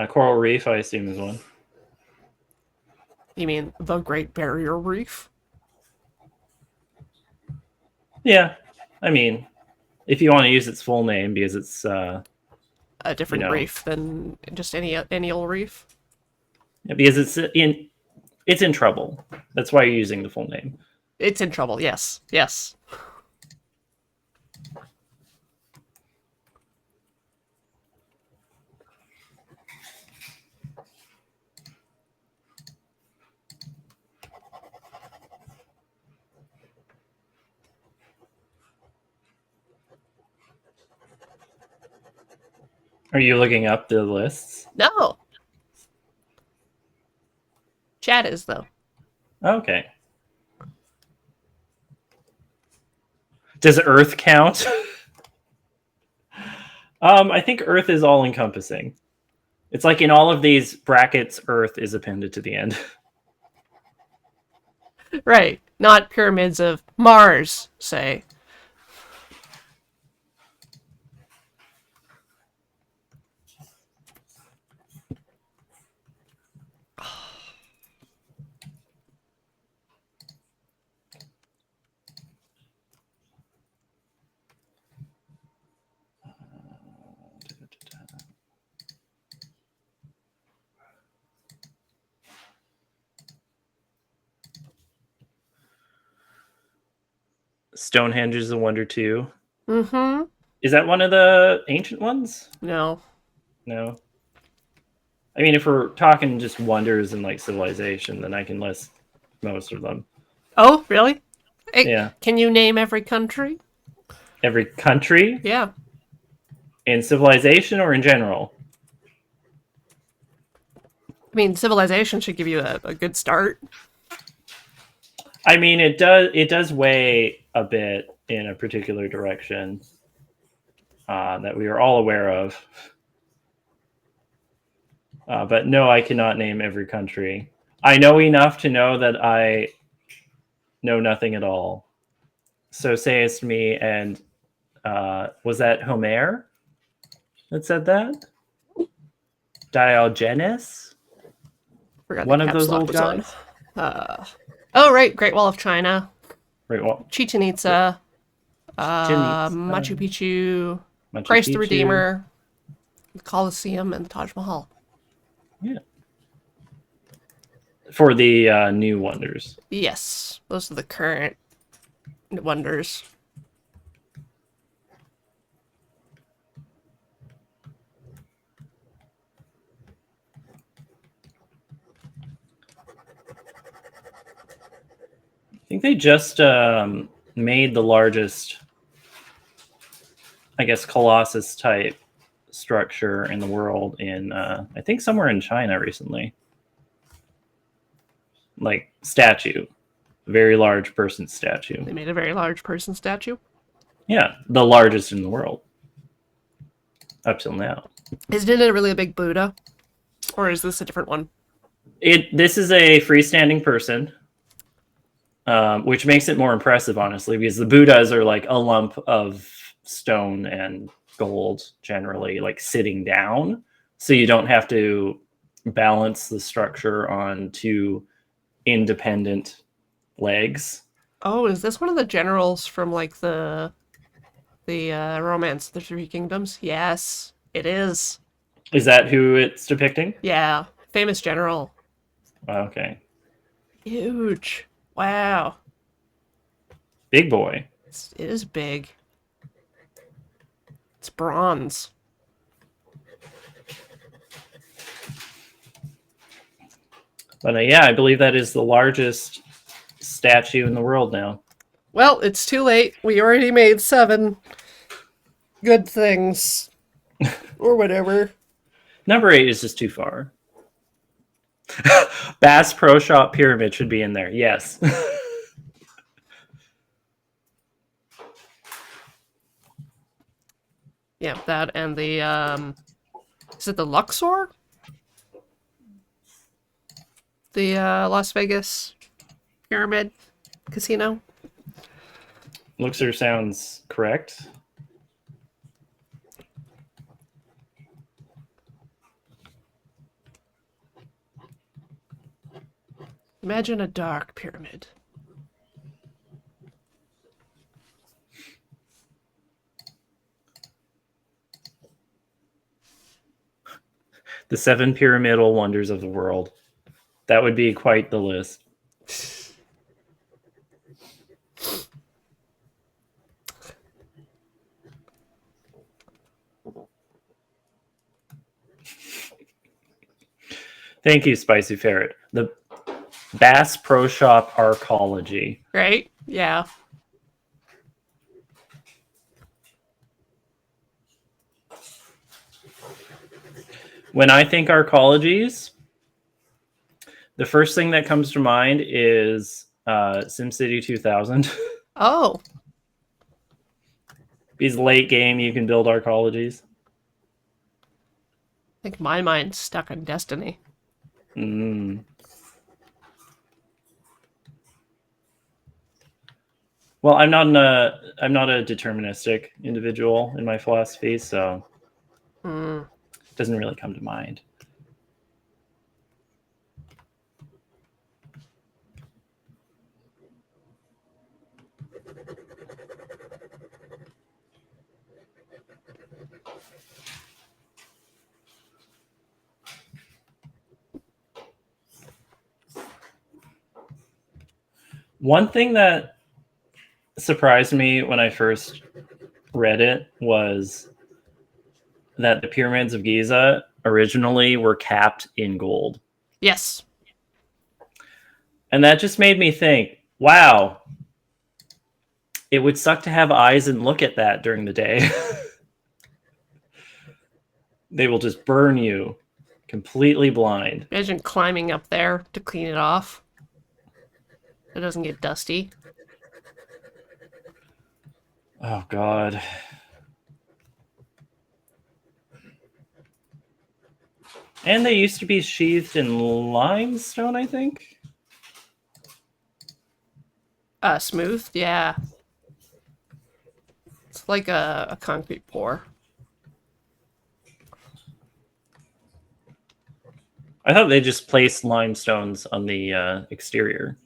Coral Reef, I assume, is one. You mean the Great Barrier Reef? Yeah, I mean, if you want to use its full name, because it's A you different know, reef than just any old reef? because it's in trouble. That's why you're using the full name. It's in trouble, yes. Yes. Are you looking up the lists? No. Chat is, though. Okay. Does Earth count? I think Earth is all encompassing. It's like in all of these brackets, Earth is appended to the end. Right. Not pyramids of Mars, say. Stonehenge is a wonder too. Mm-hmm. Is that one of the ancient ones? No. No. I mean, if we're talking just wonders and like civilization, then I can list most of them. Oh, really? Hey, Yeah. can you name every country? Every country Yeah. in civilization or in general? I mean, civilization should give you a good start. I mean, it does weigh a bit in a particular direction that we are all aware of. But no, I cannot name every country. I know enough to know that I know nothing at all. So sayest me, and was that Homer that said that? Diogenes? Forgot the One of caps those lock old was on. guys? Oh, right. Great Wall of China. Right, well, Chichen Itza. Chichen Itza, Machu Picchu. Machu Christ the Picchu. Redeemer. The Colosseum and the Taj Mahal. Yeah. For the new wonders. Yes. Those are the current wonders. I think they just made the largest, I guess, Colossus type structure in the world in, I think, somewhere in China recently. Like, statue. Very large person statue. They made a very large person statue. Yeah, the largest in the world up till now. Isn't it really a big Buddha? Or is this a different one? This is a freestanding person, which makes it more impressive, honestly, because the Buddhas are like a lump of stone and gold, generally, like sitting down, so you don't have to balance the structure on two independent legs. Oh, is this one of the generals from like the Romance of the Three Kingdoms? Yes, it is. Is that who it's depicting? Yeah, famous general. Okay, Huge. Wow. big boy. It is big. It's bronze. But yeah, I believe that is the largest statue in the world now. Well, it's too late. We already made 7 good things. Or whatever. Number 8 is just too far. Bass Pro Shop Pyramid should be in there. Yes. Yeah, that and the is it the Luxor? The Las Vegas Pyramid Casino? Luxor sounds correct. Imagine a dark pyramid. The 7 pyramidal wonders of the world. That would be quite the list. Thank you, Spicy Ferret. The Bass Pro Shop Arcology. Right? Yeah. When I think arcologies, the first thing that comes to mind is SimCity 2000. Oh, Because late game, you can build arcologies. I think my mind's stuck on Destiny. Mm. Well, I'm not a deterministic individual in my philosophy, so Mm. it doesn't really come to mind. One thing that surprised me when I first read it was that the pyramids of Giza originally were capped in gold. Yes. And that just made me think, wow, it would suck to have eyes and look at that during the day. They will just burn you completely blind. Imagine climbing up there to clean it off. It doesn't get dusty. Oh, God. And they used to be sheathed in limestone, I think. Smooth? Yeah. It's like a concrete pour. I thought they just placed limestones on the exterior.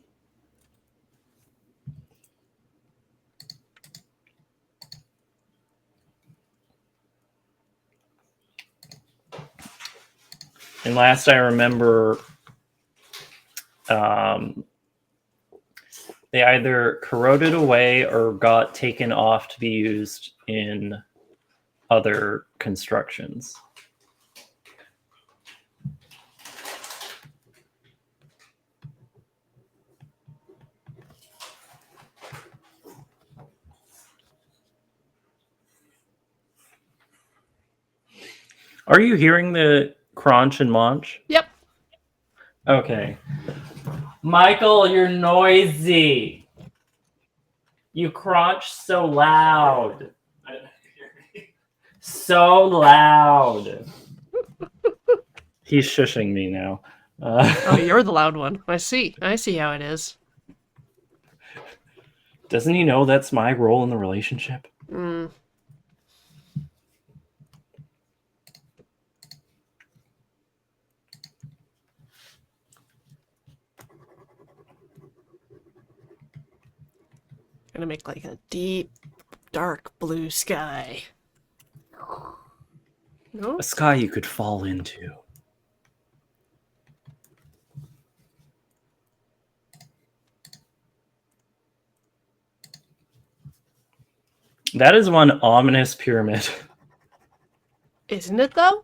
And last I remember, they either corroded away or got taken off to be used in other constructions. Are you hearing the crunch and munch? Yep. Okay. Michael, you're noisy. You crunch so loud. So loud. He's shushing me now. Oh, you're the loud one. I see. I see how it is. Doesn't he know that's my role in the relationship? Mm. Gonna make like a deep, dark blue sky. No? A sky you could fall into. That is one ominous pyramid. Isn't it though?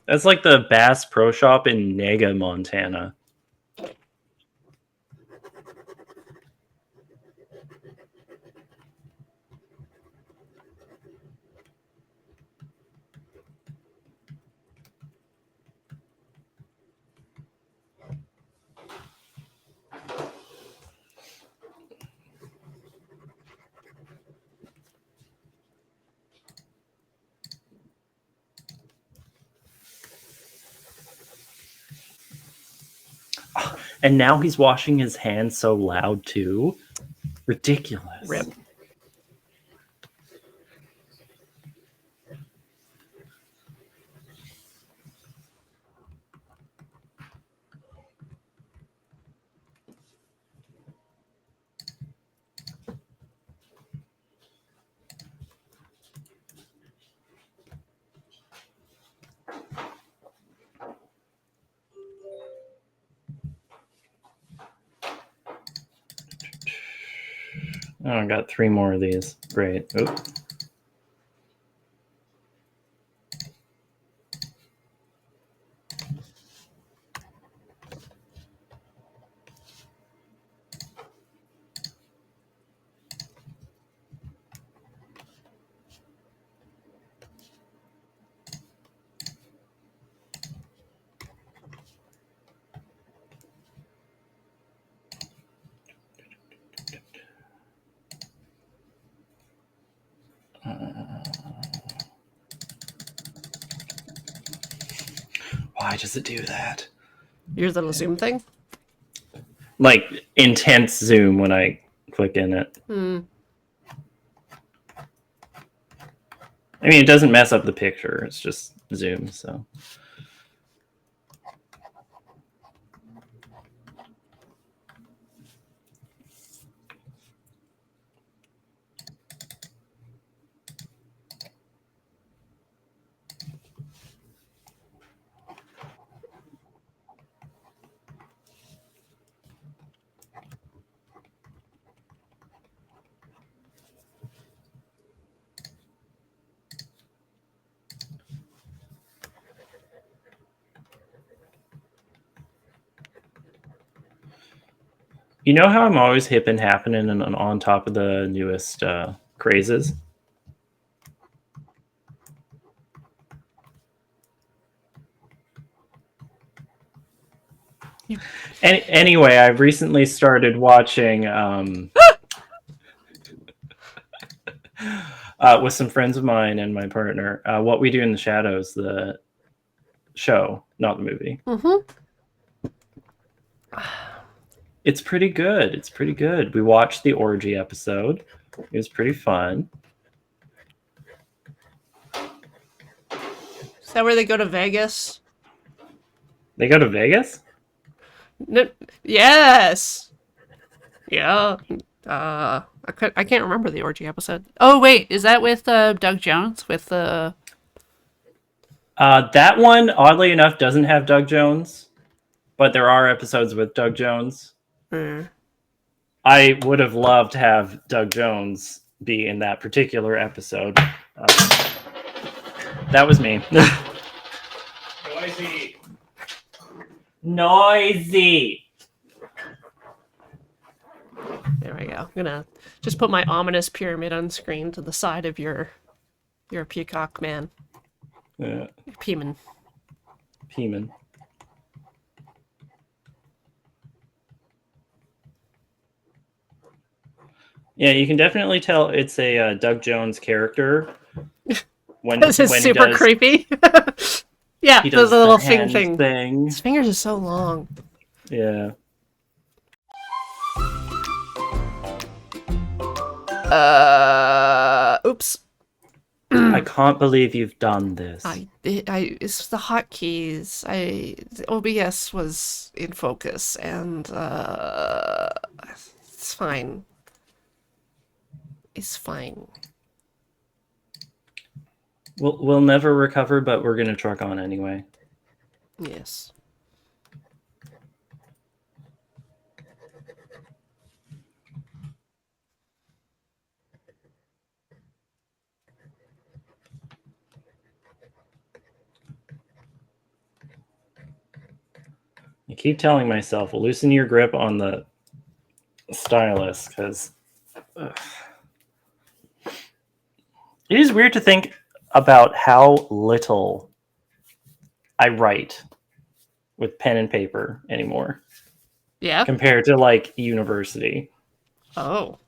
That's like the Bass Pro Shop in Nega, Montana. And now he's washing his hands so loud too. Ridiculous. Rip. Oh, I got 3 more of these. Great. Oop. Why does it do that? Your little Zoom thing? Like intense zoom when I click in it. I mean, it doesn't mess up the picture. It's just zoom, so. You know how I'm always hip and happening and on top of the newest crazes? Anyway, I've recently started watching with some friends of mine and my partner, What We Do in the Shadows, the show, not the movie. It's pretty good. It's pretty good. We watched the orgy episode. It was pretty fun. Is that where they go to Vegas? They go to Vegas? No, yes. Yeah. I can't remember the orgy episode. Oh wait, is that with Doug Jones? With the That one, oddly enough, doesn't have Doug Jones, but there are episodes with Doug Jones. I would have loved to have Doug Jones be in that particular episode. That was me. Noisy. Noisy. There we go. I'm gonna just put my ominous pyramid on screen to the side of your peacock man. Peeman. Peeman. Yeah, you can definitely tell it's a Doug Jones character. This is super creepy. Yeah, he the does little hand thing. His fingers are so long. Yeah. Oops. I can't believe you've done this. It's the hotkeys. OBS was in focus, and it's fine. It's fine. We'll never recover, but we're gonna truck on anyway. Yes. I keep telling myself, loosen your grip on the stylus, because it is weird to think about how little I write with pen and paper anymore. Yeah. Compared to like university. Oh.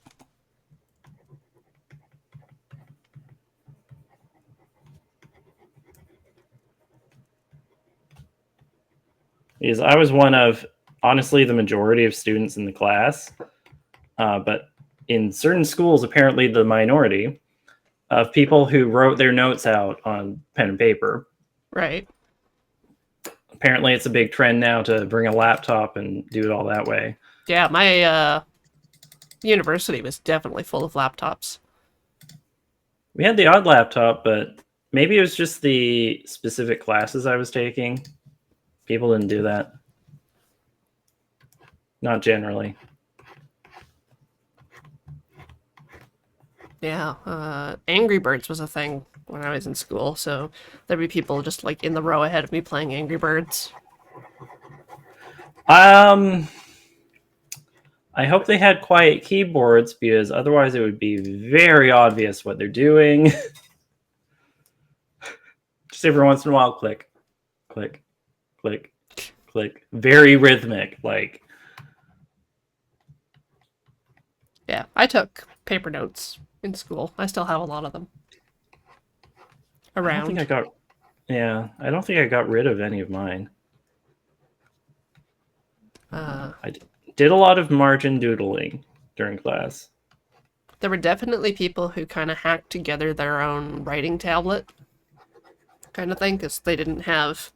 Because I was one of, honestly, the majority of students in the class. But in certain schools, apparently the minority of people who wrote their notes out on pen and paper. Right. Apparently, it's a big trend now to bring a laptop and do it all that way. Yeah, my university was definitely full of laptops. We had the odd laptop, but maybe it was just the specific classes I was taking. People didn't do that. Not generally. Yeah, Angry Birds was a thing when I was in school, so there'd be people just like in the row ahead of me playing Angry Birds. I hope they had quiet keyboards because otherwise it would be very obvious what they're doing. Just every once in a while, click, click, click, click. Very rhythmic, like. Yeah, I took paper notes in school. I still have a lot of them I don't think I around. got. Yeah, I don't think I got rid of any of mine. Uh, I did a lot of margin doodling during class. there were definitely people who kind of hacked together their own writing tablet kind of thing because they didn't have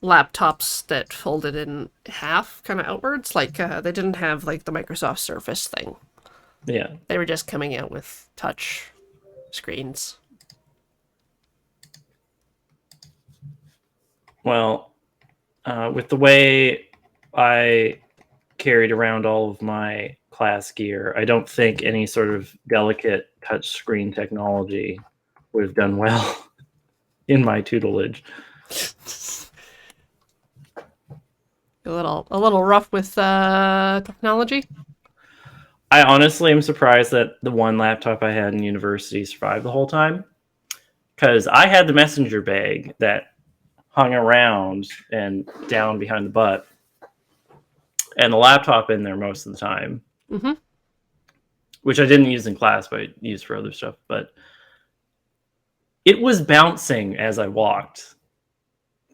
laptops that folded in half kind of outwards. Like they didn't have like the Microsoft Surface thing. Yeah. They were just coming out with touch screens. Well, with the way I carried around all of my class gear, I don't think any sort of delicate touchscreen technology would have done well in my tutelage. A little rough with technology. I honestly am surprised that the one laptop I had in university survived the whole time, because I had the messenger bag that hung around and down behind the butt, and the laptop in there most of the time, Mm-hmm. which I didn't use in class, but I used for other stuff. But it was bouncing as I walked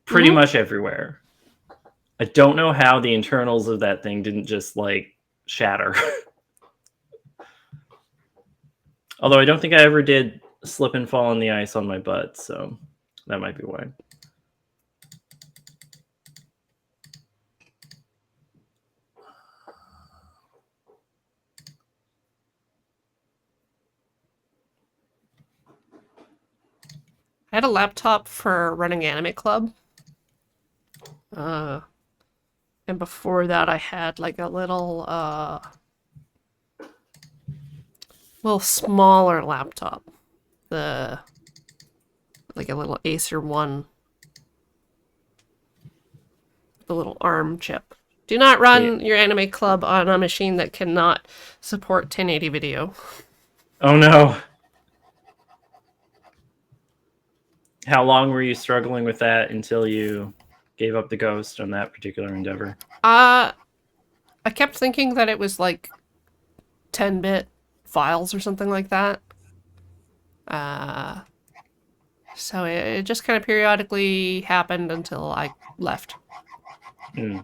pretty Mm-hmm. much everywhere. I don't know how the internals of that thing didn't just like shatter. Although I don't think I ever did slip and fall on the ice on my butt, so that might be why. I had a laptop for running Anime Club. Uh, and before that, I had like a little smaller laptop. The like a little Acer One, the little ARM chip. Do not Yeah. run your Anime Club on a machine that cannot support 1080 video. Oh no. How long were you struggling with that until you gave up the ghost on that particular endeavor? Uh, I kept thinking that it was like 10-bit files or something like that. Uh, so it just kind of periodically happened until I left. Hmm.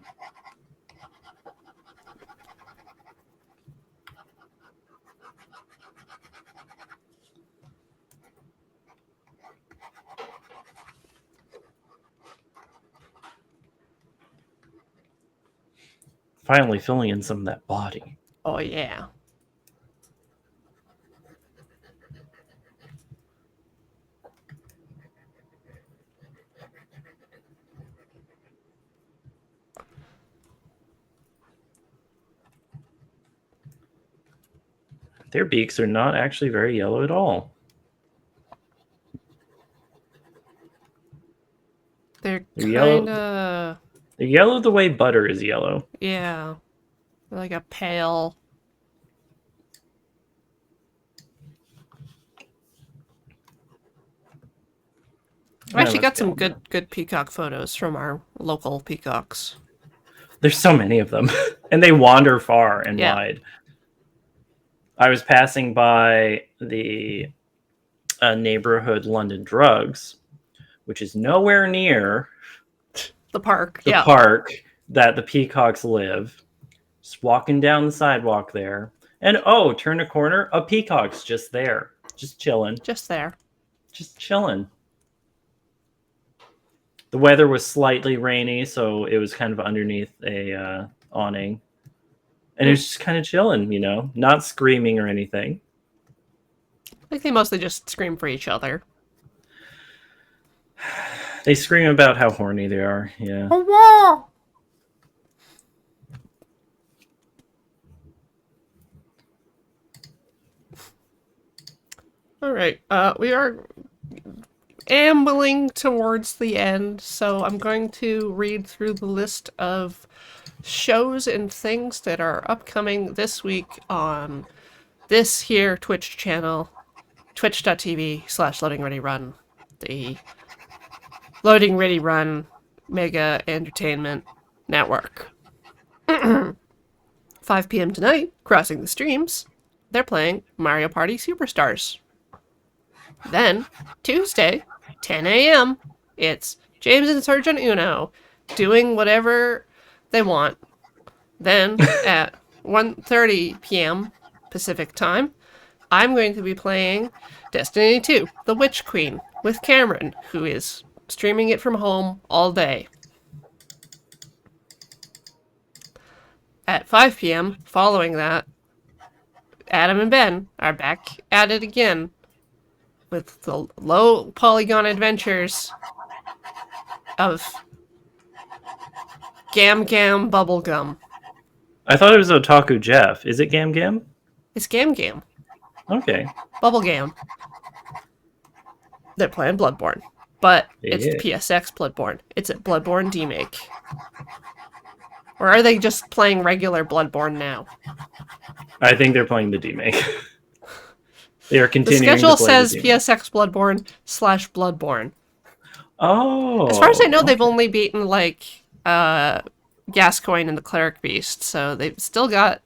Finally filling in some of that body. Oh yeah. Their beaks are not actually very yellow at all. They're They're kind yellow. of They're yellow the way butter is yellow. yeah, like a pale. I I actually must got be some all done. good peacock photos from our local peacocks. There's so many of them, and they wander far and Yeah. wide. I was passing by the neighborhood London Drugs, which is nowhere near The park. the Yeah. park that the peacocks live. Just walking down the sidewalk there, And oh, turn a corner, a peacock's just there, just chilling, Just there. just chilling. The weather was slightly rainy, so it was kind of underneath a awning, and it was just kind of chilling, not screaming or anything. I think they mostly just scream for each other. They scream about how horny they are. Yeah. Oh, all right. We are ambling towards the end, so I'm going to read through the list of shows and things that are upcoming this week on this here Twitch channel, twitch.tv/loadingreadyrun, the Loading Ready Run Mega Entertainment Network. 5 p.m. tonight, crossing the streams, they're playing Mario Party Superstars. Then, Tuesday, 10 a.m., it's James and Sergeant Uno doing whatever they want. Then, at 1:30 p.m. Pacific time, I'm going to be playing Destiny 2, The Witch Queen, with Cameron, who is streaming it from home all day. At 5 p.m., following that, Adam and Ben are back at it again with the low polygon adventures of Gam Gam Bubblegum. I thought it was Otaku Jeff. Is it Gam Gam? It's Gam Gam. Okay. Bubblegam. They're playing Bloodborne. But it's Yeah. the PSX Bloodborne. It's a Bloodborne demake. Or are they just playing regular Bloodborne now? I think they're playing the demake. They are The continuing schedule to play says the demake. PSX Bloodborne/Bloodborne. Oh. As far as I know, they've only beaten, like, Gascoigne and the Cleric Beast, so they've still got...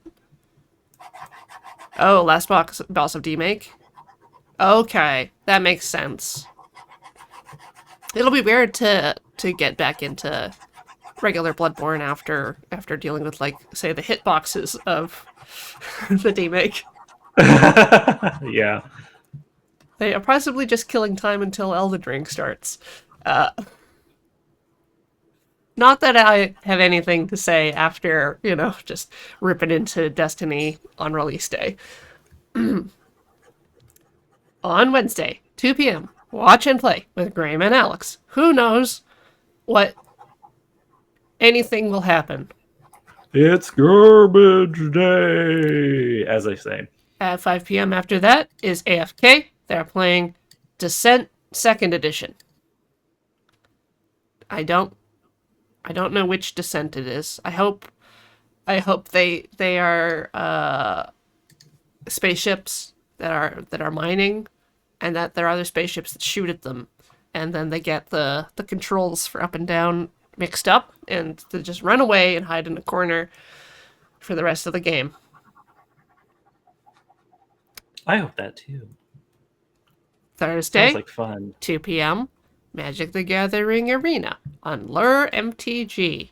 Oh, last boss of demake? Okay, that makes sense. It'll be weird to get back into regular Bloodborne after dealing with, like, say, the hitboxes of the demake. Yeah. They are possibly just killing time until Elden Ring starts. Not that I have anything to say after, just ripping into Destiny on release day. On Wednesday, 2 p.m., watch and play with Graham and Alex. Who knows what anything will happen. It's garbage day, as I say. At 5 p.m. after that is AFK. They're playing Descent 2nd Edition. I don't know which Descent it is. I hope they are spaceships that are mining, and that there are other spaceships that shoot at them, and then they get the controls for up and down mixed up, and they just run away and hide in a corner for the rest of the game. I hope that too. Thursday, Sounds like fun. 2 p.m., Magic the Gathering Arena on Lure MTG.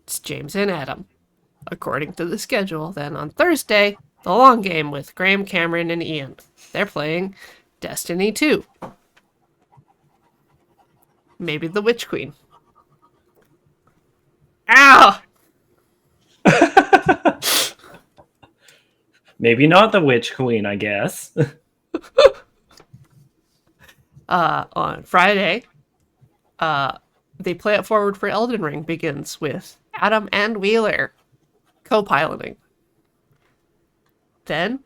It's James and Adam, according to the schedule. Then on Thursday, the long game with Graham, Cameron, and Ian. They're playing Destiny 2. Maybe the Witch Queen. Ow! Maybe not the Witch Queen, I guess. On Friday, they play it forward for Elden Ring begins with Adam and Wheeler co-piloting. Then,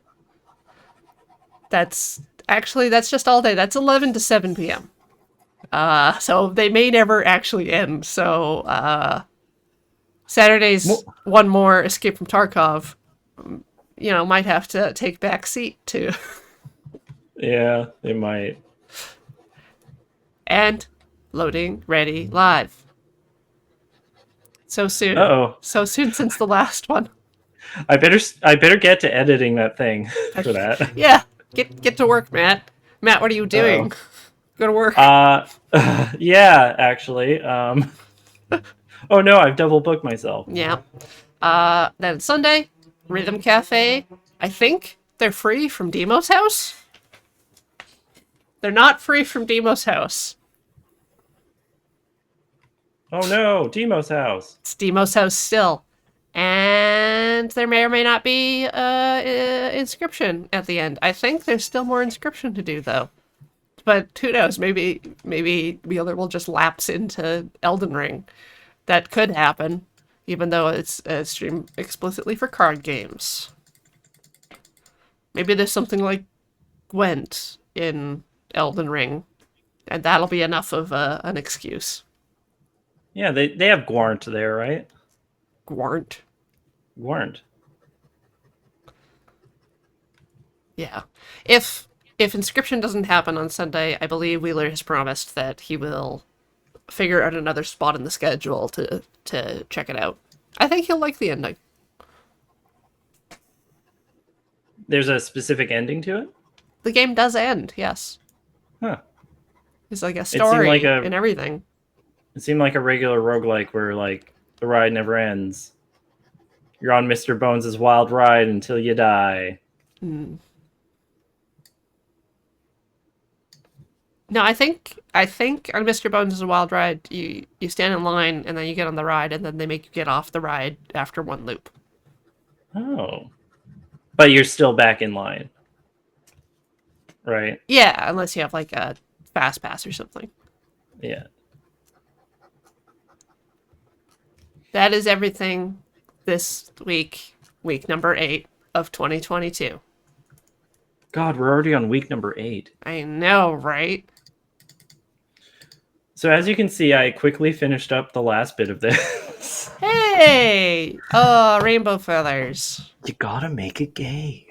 that's just all day. That's 11 to 7 p.m. So they may never actually end. So, Saturday's one more Escape from Tarkov, might have to take back seat to. Yeah, they might. And Loading Ready Live. So soon. Uh-oh. So soon since the last one. I better get to editing that thing for that. Yeah, get to work, Matt. Matt, what are you doing? Go to work. Yeah, actually. Oh no, I've double booked myself. Yeah. Then Sunday, Rhythm Cafe. I think they're free from Demo's house. They're not free from Demo's house. Oh no, Demo's house. It's Demo's house still. And there may or may not be inscription at the end. I think there's still more inscription to do, though. But who knows? Maybe Wheeler will just lapse into Elden Ring. That could happen, even though it's a stream explicitly for card games. Maybe there's something like Gwent in Elden Ring, and that'll be enough of an excuse. Yeah, they have Gwent there, right? Gwent. Gwent. Yeah. If inscription doesn't happen on Sunday, I believe Wheeler has promised that he will figure out another spot in the schedule to check it out. I think he'll like the ending. There's a specific ending to it? The game does end, yes. Huh. It's like a seemed story like and everything. It seemed like a regular roguelike where like the ride never ends. You're on Mr. Bones' wild ride until you die. No, I think on Mr. Bones' Wild Ride, you stand in line and then you get on the ride and then they make you get off the ride after one loop. Oh. But you're still back in line. Right? Yeah, unless you have like a fast pass or something. Yeah. That is everything this week number 8 of 2022. God, we're already on week number 8. I know, right? So as you can see, I quickly finished up the last bit of this. Hey! Oh, rainbow feathers. You gotta make it gay.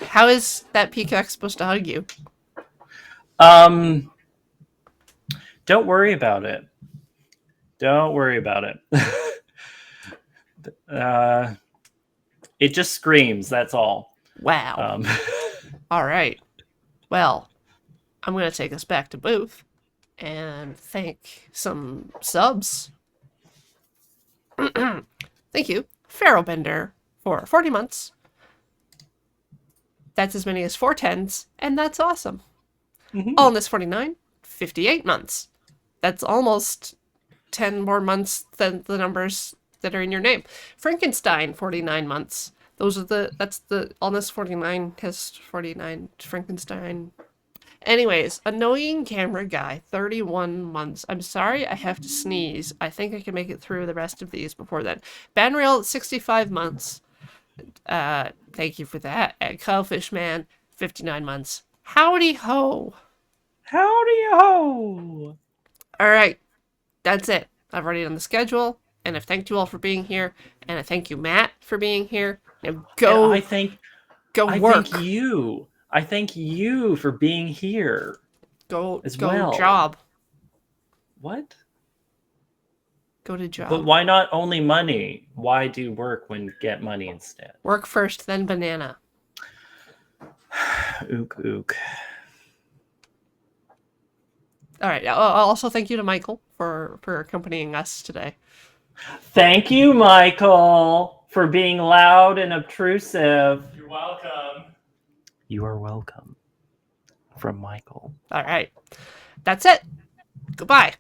How is that peacock supposed to hug you? Don't worry about it. Don't worry about it. It just screams, that's all. Wow. All right. Well, I'm going to take us back to Booth and thank some subs. Thank you, Pharaohbender, for 40 months. That's as many as 4 tens, and that's awesome. Allness49, 58 months. That's almost 10 more months than the numbers that are in your name. Frankenstein, 49 months. That's the Allness 49 has 49. Frankenstein. Anyways, Annoying Camera Guy, 31 months. I'm sorry, I have to sneeze. I think I can make it through the rest of these before then. Banrail, 65 months. Thank you for that. And Cowfish Man, 59 months. Howdy ho! Howdy ho! Alright, that's it. I've already done the schedule, and I've thanked you all for being here, and I thank you, Matt, for being here. Now go, I thank you. I thank you for being here. Go well. job. What? Go to job. But why not only money? Why do work when get money instead? Work first, then banana. Ook. All right. I'll also thank you to Michael for accompanying us today. Thank you, Michael, for being loud and obtrusive. You're welcome. You are welcome. From Michael. All right. That's it. Goodbye.